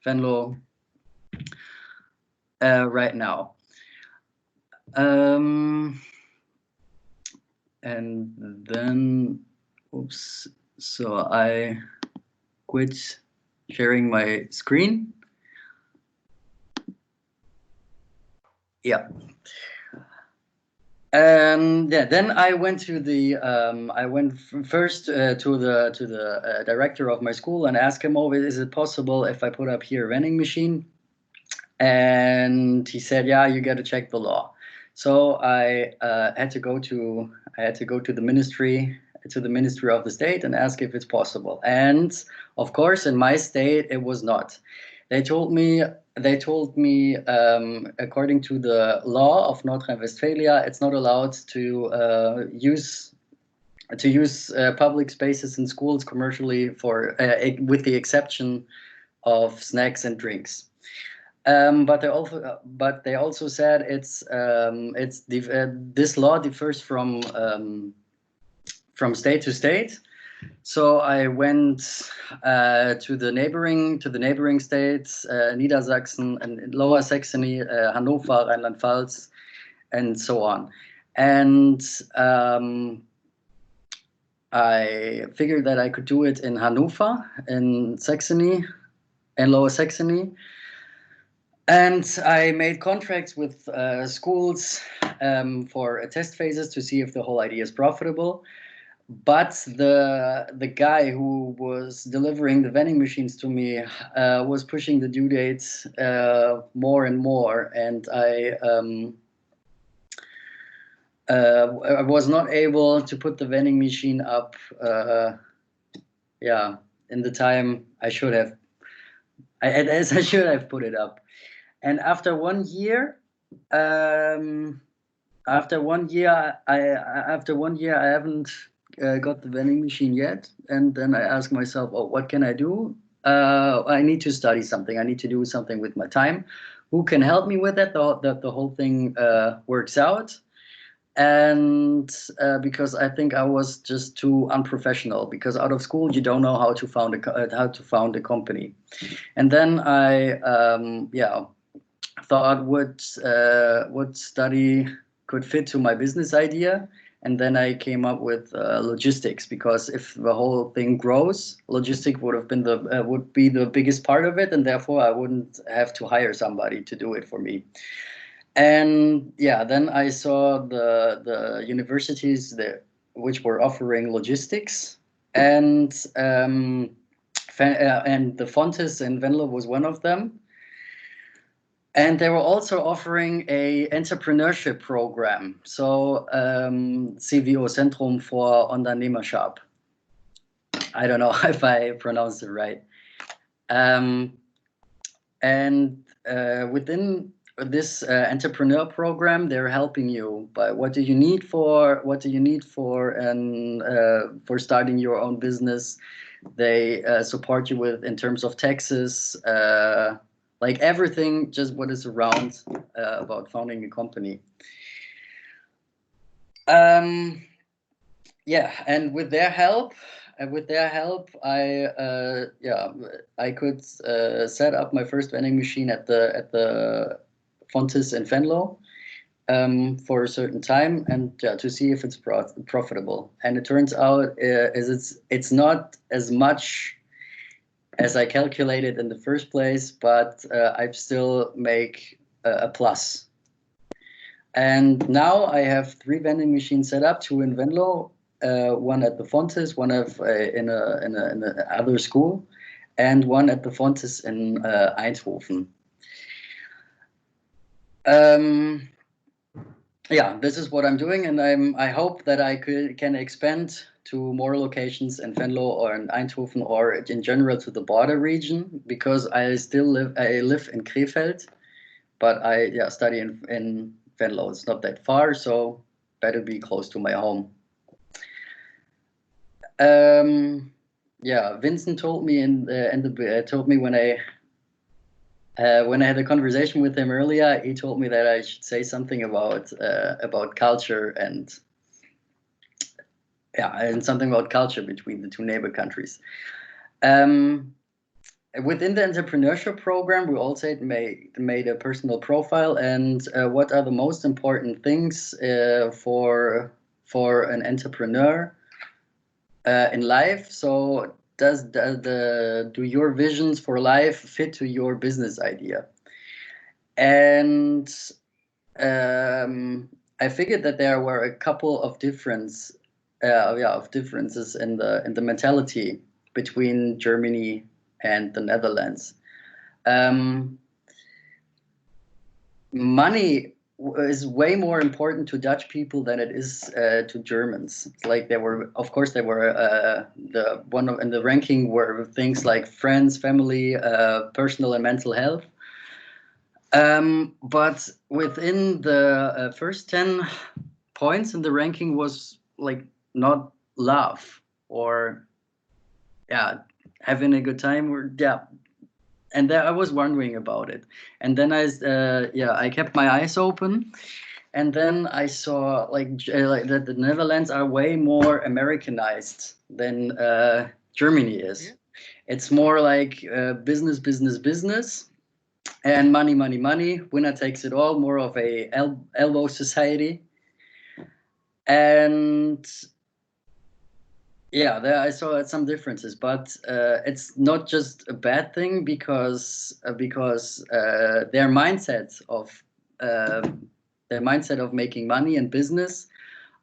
Venlo right now. And then, oops. So I quit sharing my screen. Yeah. And yeah, then I went to the first to the director of my school and asked him, "Oh, is it possible if I put up here a vending machine?" And he said, "Yeah, you got to check the law." So I had to go to the ministry of the state and ask if it's possible. And of course, in my state, it was not. They told me, according to the law of North Rhine-Westphalia, it's not allowed to use public spaces in schools commercially for with the exception of snacks and drinks. But they also said this law differs from state to state. So I went to the neighboring states, Niedersachsen and Lower Saxony, Hannover, Rheinland-Pfalz, and so on. And I figured that I could do it in Hannover, in Saxony, and Lower Saxony. And I made contracts with schools for test phases to see if the whole idea is profitable. But the guy who was delivering the vending machines to me was pushing the due dates more and more, and I was not able to put the vending machine up in the time I should have. As I should have put it up. And after 1 year, I haven't got the vending machine yet. And then I ask myself, oh, what can I do? I need to study something. I need to do something with my time. Who can help me with that? That the whole thing works out. And because I think I was just too unprofessional, because out of school you don't know how to found a company. And then I thought what study could fit to my business idea, and then I came up with logistics, because if the whole thing grows, logistics would be the biggest part of it, and therefore I wouldn't have to hire somebody to do it for me. And yeah, then I saw the universities which were offering logistics, and the Fontys in Venlo was one of them. And they were also offering a entrepreneurship program, so CVO, Zentrum for Unternehmerschap. I don't know if I pronounced it right. Within this entrepreneur program, they're helping you by what do you need for starting your own business. They support you with in terms of taxes. Like everything, just what is around about founding a company. And with their help, I could set up my first vending machine at the Fontys in Venlo for a certain time, and to see if it's profitable. And it turns out it's not as much as I calculated in the first place, but I still make a plus. And now I have 3 vending machines set up, 2 in Venlo, one at the Fontys, one in a other school, and one at the Fontys in Eindhoven. Yeah, this is what I'm doing, and I hope that I can expand to more locations in Venlo or in Eindhoven or in general to the border region, because I live in Krefeld, but I study in Venlo. It's not that far, so better be close to my home. Yeah, Vincent told me told me when I had a conversation with him earlier, he told me that I should say something about culture and something about culture between the two neighbor countries. Within the entrepreneurship program, we also made a personal profile and what are the most important things for an entrepreneur in life. So do your visions for life fit to your business idea? And I figured that there were a couple of differences in the mentality between Germany and the Netherlands. Money is way more important to Dutch people than it is to Germans. It's like in the ranking were things like friends, family, personal and mental health. But within the first 10 points in the ranking was like not love or having a good time or and I was wondering about it, and then I kept my eyes open, and then I saw that the Netherlands are way more Americanized than Germany is. It's more like business, and money. Winner takes it all. More of a elbow society, and yeah, there I saw some differences, but it's not just a bad thing because their mindset of making money and business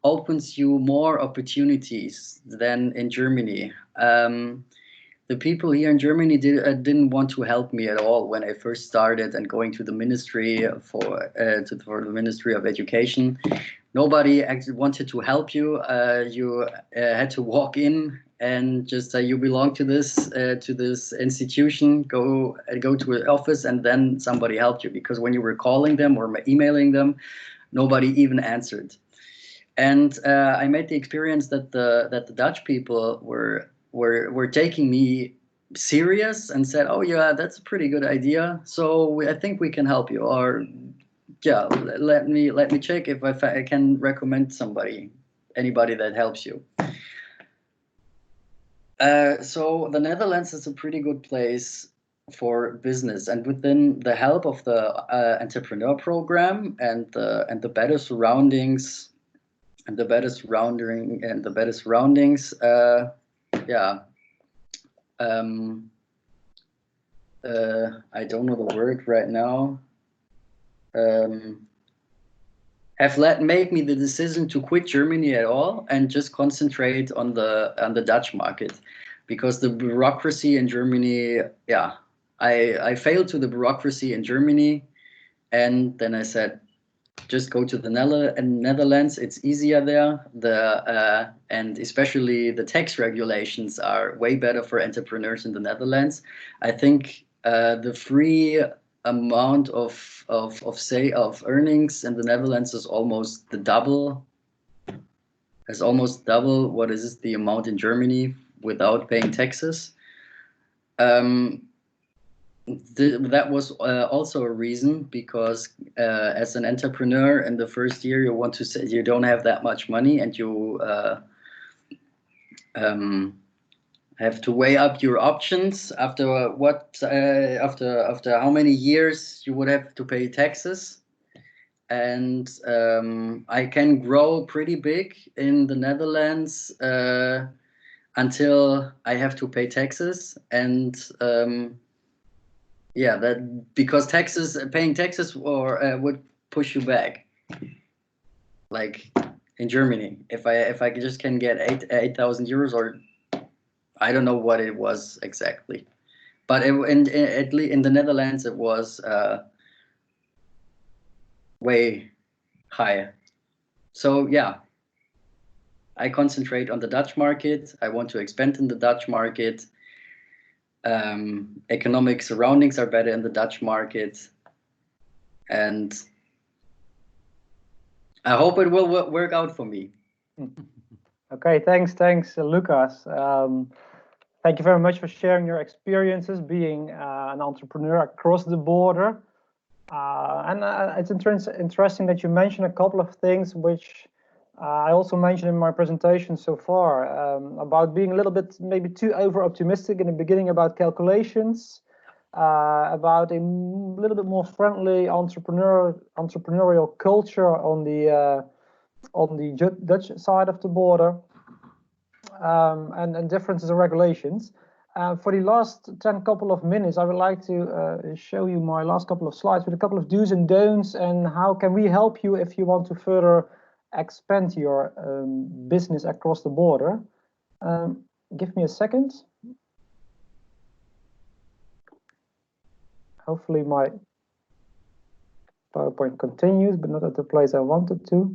opens you more opportunities than in Germany. The people here in Germany didn't want to help me at all when I first started and going to the ministry for the Ministry of Education. Nobody actually wanted to help you. You had to walk in and just say you belong to this institution. Go to an office, and then somebody helped you. Because when you were calling them or emailing them, nobody even answered. And I made the experience that the Dutch people were taking me serious and said, "Oh yeah, that's a pretty good idea. So I think we can help you." Or yeah, let me check if I can recommend anybody that helps you. So the Netherlands is a pretty good place for business, and within the help of the entrepreneur program and the better surroundings I don't know the word right now. Made me the decision to quit Germany at all and just concentrate on the Dutch market, because the bureaucracy in Germany, I failed to the bureaucracy in Germany, and then I said, just go to the Netherlands. It's easier there. And especially the tax regulations are way better for entrepreneurs in the Netherlands. I think the free amount of earnings in the Netherlands is almost double what is the amount in Germany without paying taxes. That was also a reason, because as an entrepreneur in the first year, you want to say you don't have that much money, and you have to weigh up your options after how many years you would have to pay taxes. And I can grow pretty big in the Netherlands until I have to pay taxes, and because paying taxes would push you back. Like in Germany. If I just can get 8,000 euros, or I don't know what it was exactly, but at least in the Netherlands it was way higher. So yeah, I concentrate on the Dutch market. I want to expand in the Dutch market. Economic surroundings are better in the Dutch market, and I hope it will work out for me. Okay, thanks, Lucas. Thank you very much for sharing your experiences being an entrepreneur across the border. And it's interesting that you mentioned a couple of things which I also mentioned in my presentation so far, about being a little bit maybe too over-optimistic in the beginning about calculations, about a little bit more friendly entrepreneurial culture on the Dutch side of the border, and differences in regulations. For the last couple of minutes, I would like to show you my last couple of slides with a couple of do's and don'ts, and how can we help you if you want to further expand your business across the border. Give me a second. Hopefully my PowerPoint continues, but not at the place I wanted to.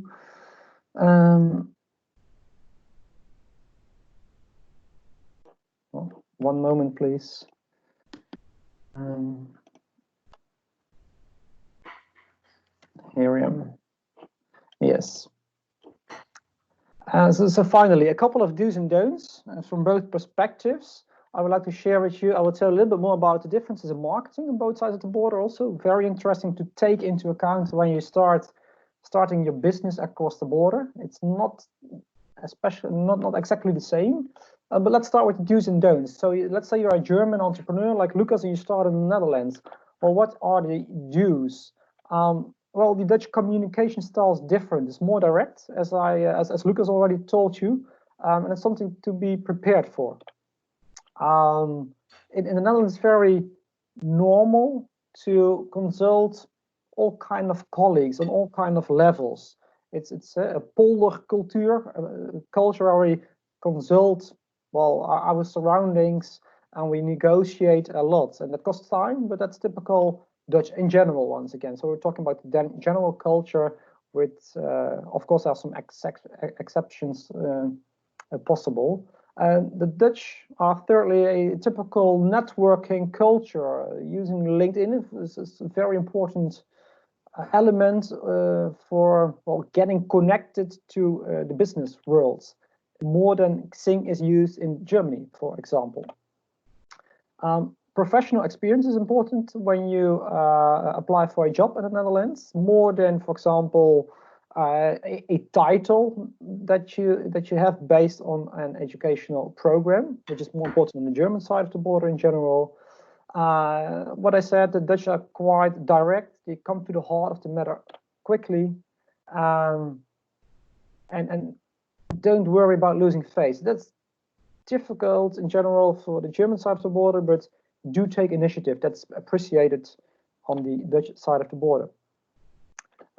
Well, one moment, please. Here I am. Yes. So finally, a couple of do's and don'ts from both perspectives. I would like to share with you. I will tell a little bit more about the differences in marketing on both sides of the border. Also, very interesting to take into account when you starting your business across the border. It's not exactly the same. But let's start with the do's and don'ts. So let's say you're a German entrepreneur like Lucas and you start in the Netherlands. Well, what are the do's? Well, the Dutch communication style is different. It's more direct, as Lucas already told you, and it's something to be prepared for. In the Netherlands, it's very normal to consult all kind of colleagues on all kind of levels. It's a polder culture where we consult our surroundings and we negotiate a lot, and that costs time, but that's typical Dutch in general once again. So we're talking about the general culture with, of course, there are some exceptions possible. The Dutch are thirdly a typical networking culture. Using LinkedIn is a very important element for getting connected to the business world, more than Xing is used in Germany, for example. Professional experience is important when you apply for a job in the Netherlands, more than, for example, a title that you have based on an educational program, which is more important on the German side of the border in general. What I said, the Dutch are quite direct. They come to the heart of the matter quickly, and don't worry about losing face. That's difficult in general for the German side of the border, but do take initiative. That's appreciated on the Dutch side of the border.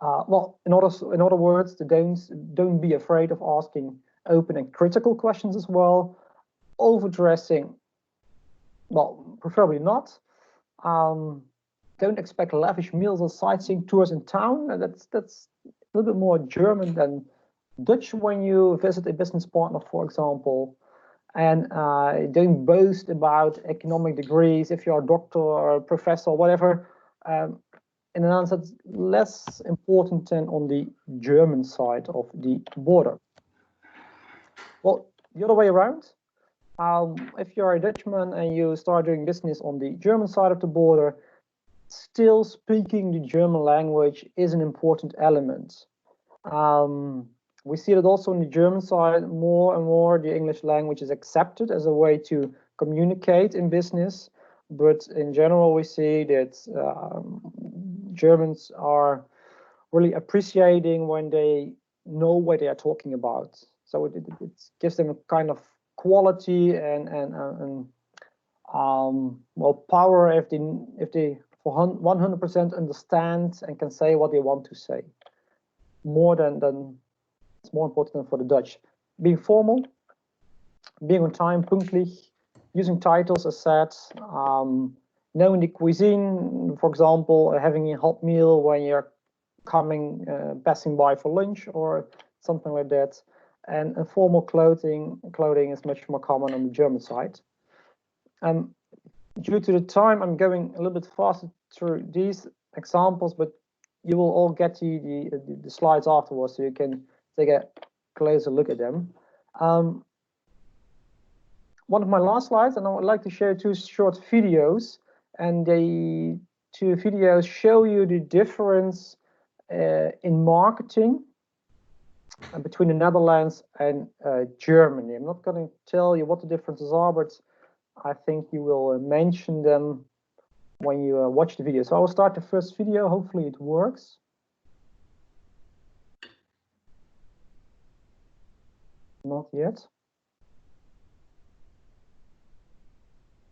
Well, in other words, the don'ts: don't be afraid of asking open and critical questions as well. Overdressing, well, preferably not. Don't expect lavish meals or sightseeing tours in town. That's a little bit more German than Dutch when you visit a business partner, for example. And don't boast about economic degrees if you're a doctor or a professor or whatever. In an answer, it's less important than on the German side of the border. Well, the other way around. If you're a Dutchman and you start doing business on the German side of the border, still speaking the German language is an important element. We see that also on the German side, more and more the English language is accepted as a way to communicate in business. But in general, we see that Germans are really appreciating when they know what they are talking about. So it gives them a kind of quality and power if they for 100% understand and can say what they want to say, more than It's more important than for the Dutch. Being formal, being on time, pünktlich, using titles as said, knowing the cuisine, for example, having a hot meal when you're passing by for lunch or something like that. And formal clothing is much more common on the German side. Due to the time, I'm going a little bit faster through these examples, but you will all get the slides afterwards, so you can take a closer look at them. One of my last slides, and I would like to share 2 short videos, and the 2 videos show you the difference in marketing between the Netherlands and Germany. I'm not going to tell you what the differences are, but I think you will mention them when you watch the video. So I will start the first video. Hopefully it works. Not yet.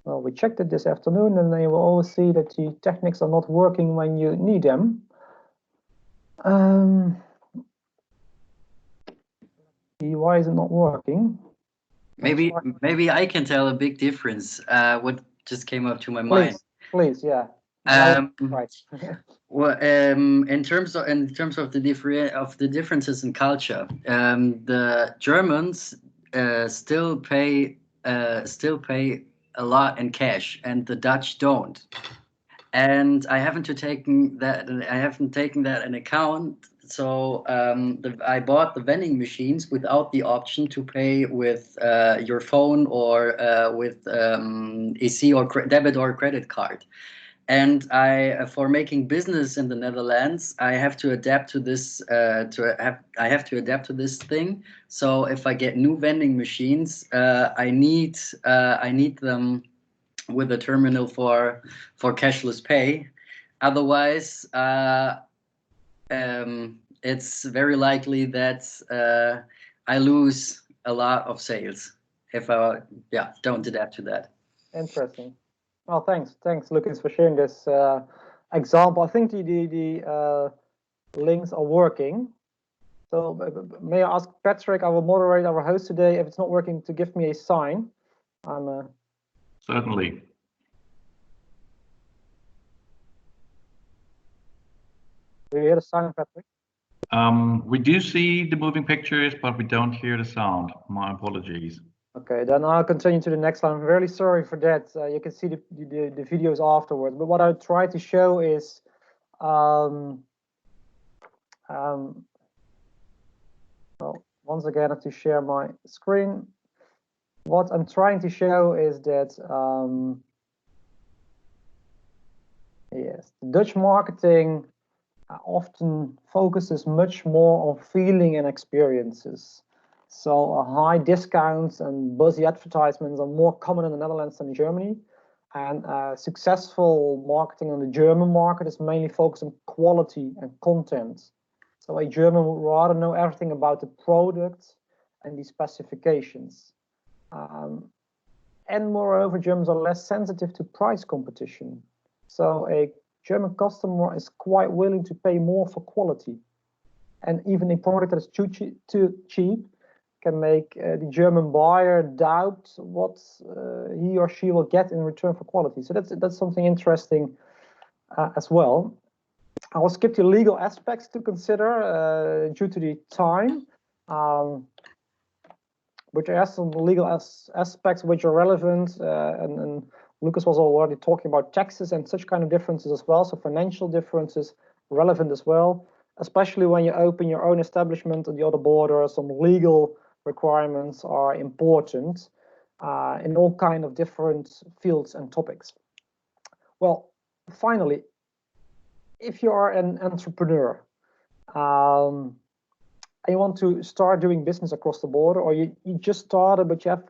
Well, we checked it this afternoon, and you will always see that the techniques are not working when you need them. Why is it not working? Maybe I can tell a big difference. What just came up to my mind. Please, yeah. Right. Well, in terms of the differences in culture, the Germans still pay a lot in cash, and the Dutch don't. And I haven't taken that in account. So I bought the vending machines without the option to pay with your phone or with EC or debit or credit card. And for making business in the Netherlands, I have to adapt to this. I have to adapt to this thing. So if I get new vending machines, I need them with a terminal for cashless pay. Otherwise, it's very likely that I lose a lot of sales if I don't adapt to that. Interesting. Well, thanks, Lucas, for sharing this example. I think the links are working. So may I ask Patrick, our moderator, our host today, if it's not working, to give me a sign. Certainly. Do you hear the sign, Patrick? We do see the moving pictures, but we don't hear the sound. My apologies. Okay, then I'll continue to the next slide. I'm really sorry for that. You can see the videos afterwards. But what I try to show is, well, once again, I have to share my screen. What I'm trying to show is that, yes, the Dutch marketing often focuses much more on feeling and experiences. So high discounts and buzzy advertisements are more common in the Netherlands than Germany. And successful marketing on the German market is mainly focused on quality and content. So a German would rather know everything about the product and the specifications. And moreover, Germans are less sensitive to price competition. So a German customer is quite willing to pay more for quality. And even a product that is too cheap can make the German buyer doubt what he or she will get in return for quality. So that's something interesting as well. I will skip the legal aspects to consider due to the time. But there are some legal aspects which are relevant, and Lucas was already talking about taxes and such kind of differences as well. So financial differences relevant as well, especially when you open your own establishment on the other border. Some legal requirements are important in all kind of different fields and topics. Well, finally, if you are an entrepreneur and you want to start doing business across the border, or you just started but you have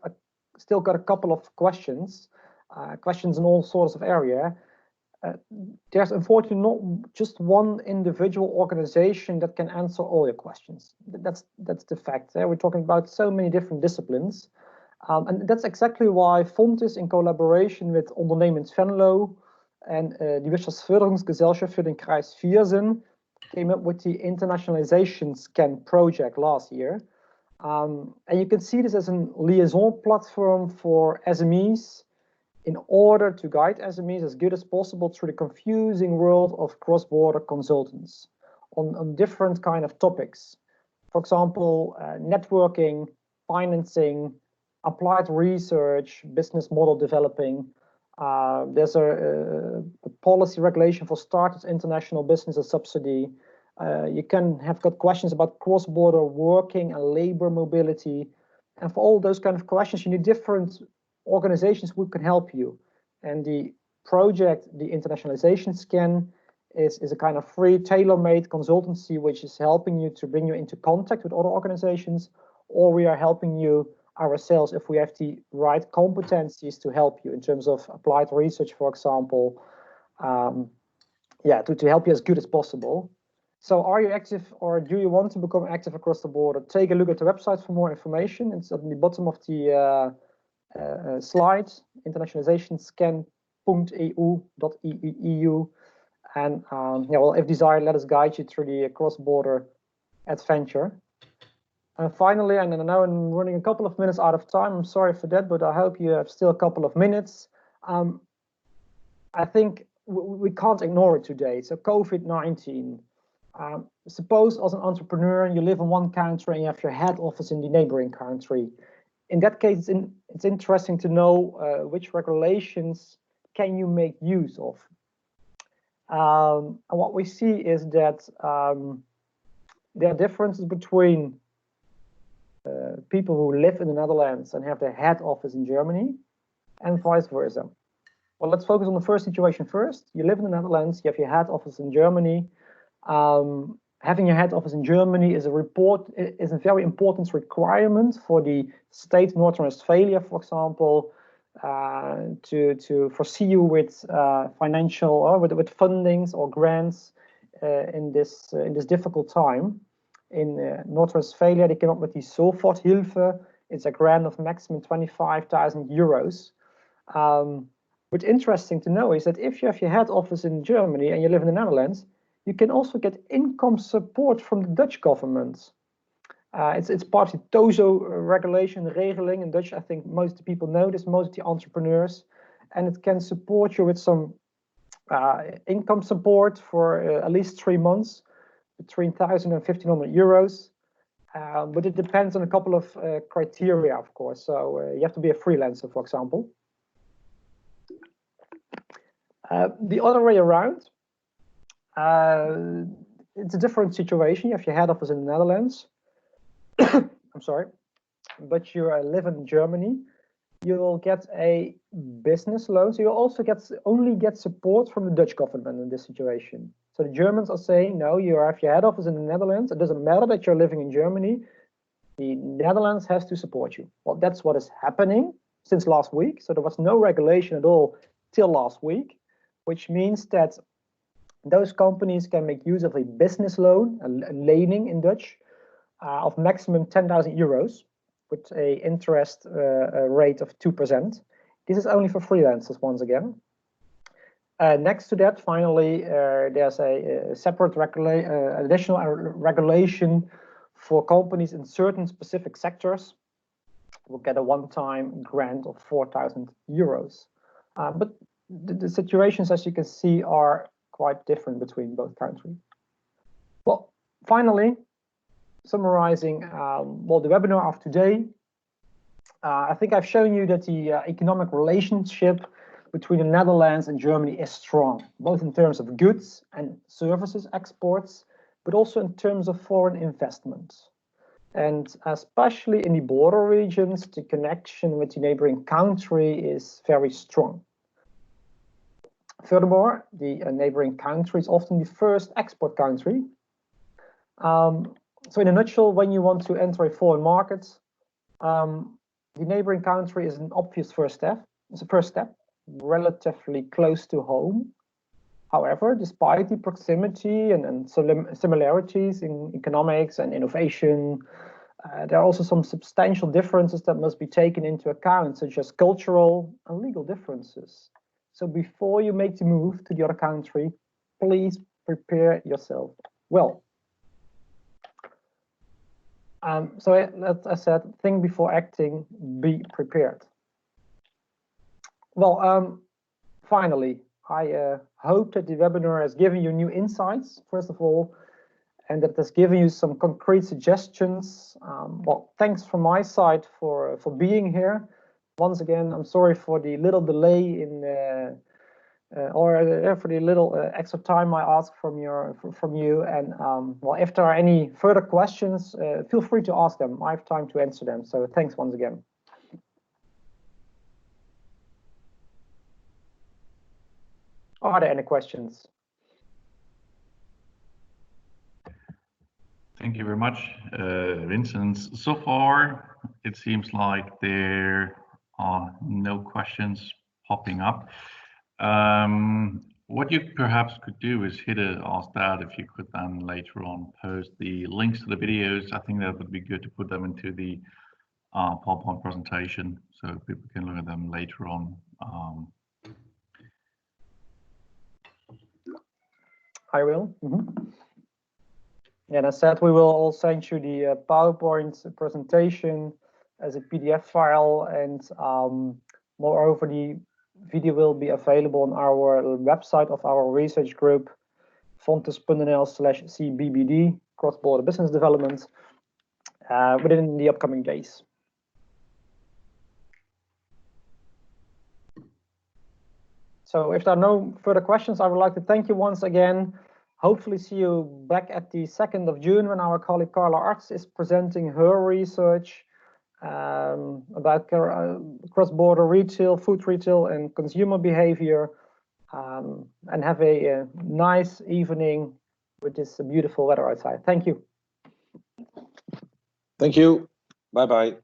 still got a couple of questions in all sorts of area, there's unfortunately not just one individual organization that can answer all your questions. That's the fact. We're talking about so many different disciplines, and that's exactly why Fontys, in collaboration with Ondernemens Venlo and die Wirtschaftsförderungsgesellschaft für den Kreis Viersen, came up with the internationalization scan project last year. And you can see this as a liaison platform for SMEs in order to guide SMEs as good as possible through the confusing world of cross-border consultants on different kind of topics. For example, networking, financing, applied research, business model developing. There's a policy regulation for startups, international business, a subsidy. You can have got questions about cross-border working and labor mobility. And for all those kind of questions, you need different organizations who can help you. And the project, the internationalization scan, is a kind of free tailor-made consultancy which is helping you to bring you into contact with other organizations, or we are helping you ourselves if we have the right competencies to help you in terms of applied research, for example, to help you as good as possible. So are you active, or do you want to become active across the border? Take a look at the website for more information. It's at the bottom of the slide, internationalizationscan.eu.eu. And well, if desired, let us guide you through the cross-border adventure. And finally, and I know I'm running a couple of minutes out of time, I'm sorry for that, but I hope you have still a couple of minutes. I think we can't ignore it today. So COVID-19. Suppose as an entrepreneur, you live in one country and you have your head office in the neighboring country. In that case, it's interesting to know which regulations can you make use of. And what we see is that there are differences between people who live in the Netherlands and have their head office in Germany, and vice versa. Well, let's focus on the first situation first. You live in the Netherlands, you have your head office in Germany. Having your head office in Germany is a very important requirement for the state North Rhine-Westphalia, for example, to foresee you with financial or with fundings or grants in this difficult time. In North Rhine-Westphalia, they came up with the Soforthilfe. It's a grant of maximum 25,000 euros. What's interesting to know is that if you have your head office in Germany and you live in the Netherlands, you can also get income support from the Dutch government. It's part of the TOZO regulation, regeling in Dutch. I think most people know this, most of the entrepreneurs, and it can support you with some income support for at least 3 months, between 1,000 and 1,500 euros. But it depends on a couple of criteria, of course. So you have to be a freelancer, for example. The other way around, it's a different situation. You have your head office in the Netherlands. I'm sorry, but you live in Germany. You will get a business loan. So you also only get support from the Dutch government in this situation. So the Germans are saying, no, you have your head office in the Netherlands. It doesn't matter that you're living in Germany. The Netherlands has to support you. Well, that's what is happening since last week. So there was no regulation at all till last week, which means that those companies can make use of a business loan, a lening in Dutch, of maximum 10,000 euros with a interest rate of 2%. This is only for freelancers once again. Next to that, finally, there's a separate additional regulation for companies in certain specific sectors. Will get a one-time grant of 4,000 euros. But the situations, as you can see, are quite different between both countries. Well, finally, summarizing the webinar of today, I think I've shown you that the economic relationship between the Netherlands and Germany is strong, both in terms of goods and services exports, but also in terms of foreign investments. And especially in the border regions, the connection with the neighboring country is very strong. Furthermore, the neighboring country is often the first export country. So in a nutshell, when you want to enter a foreign market, the neighboring country is an obvious first step. It's a first step, relatively close to home. However, despite the proximity and similarities in economics and innovation, there are also some substantial differences that must be taken into account, such as cultural and legal differences. So before you make the move to the other country, please prepare yourself. Well, so as I said, think before acting, be prepared. Well, finally, I hope that the webinar has given you new insights, first of all, and that has given you some concrete suggestions. Well, thanks from my side for being here. Once again, I'm sorry for the little delay in for the little extra time I ask from you. And well, if there are any further questions, feel free to ask them. I have time to answer them. So thanks once again. Are there any questions? Thank you very much, Vincent. So far, it seems like there are no questions popping up. What you perhaps could do is hit a ask that if you could then later on post the links to the videos. I think that would be good to put them into the PowerPoint presentation so people can look at them later on. I will. And as said, we will all send you the PowerPoint presentation as a PDF file, and moreover, the video will be available on our website of our research group, fontys.nl/cbbd, cross-border business development, within the upcoming days. So if there are no further questions, I would like to thank you once again. Hopefully see you back at the 2nd of June when our colleague Carla Arts is presenting her research about cross-border retail, food retail and consumer behavior. And have a nice evening with this beautiful weather outside. Thank you. Thank you. Bye-bye.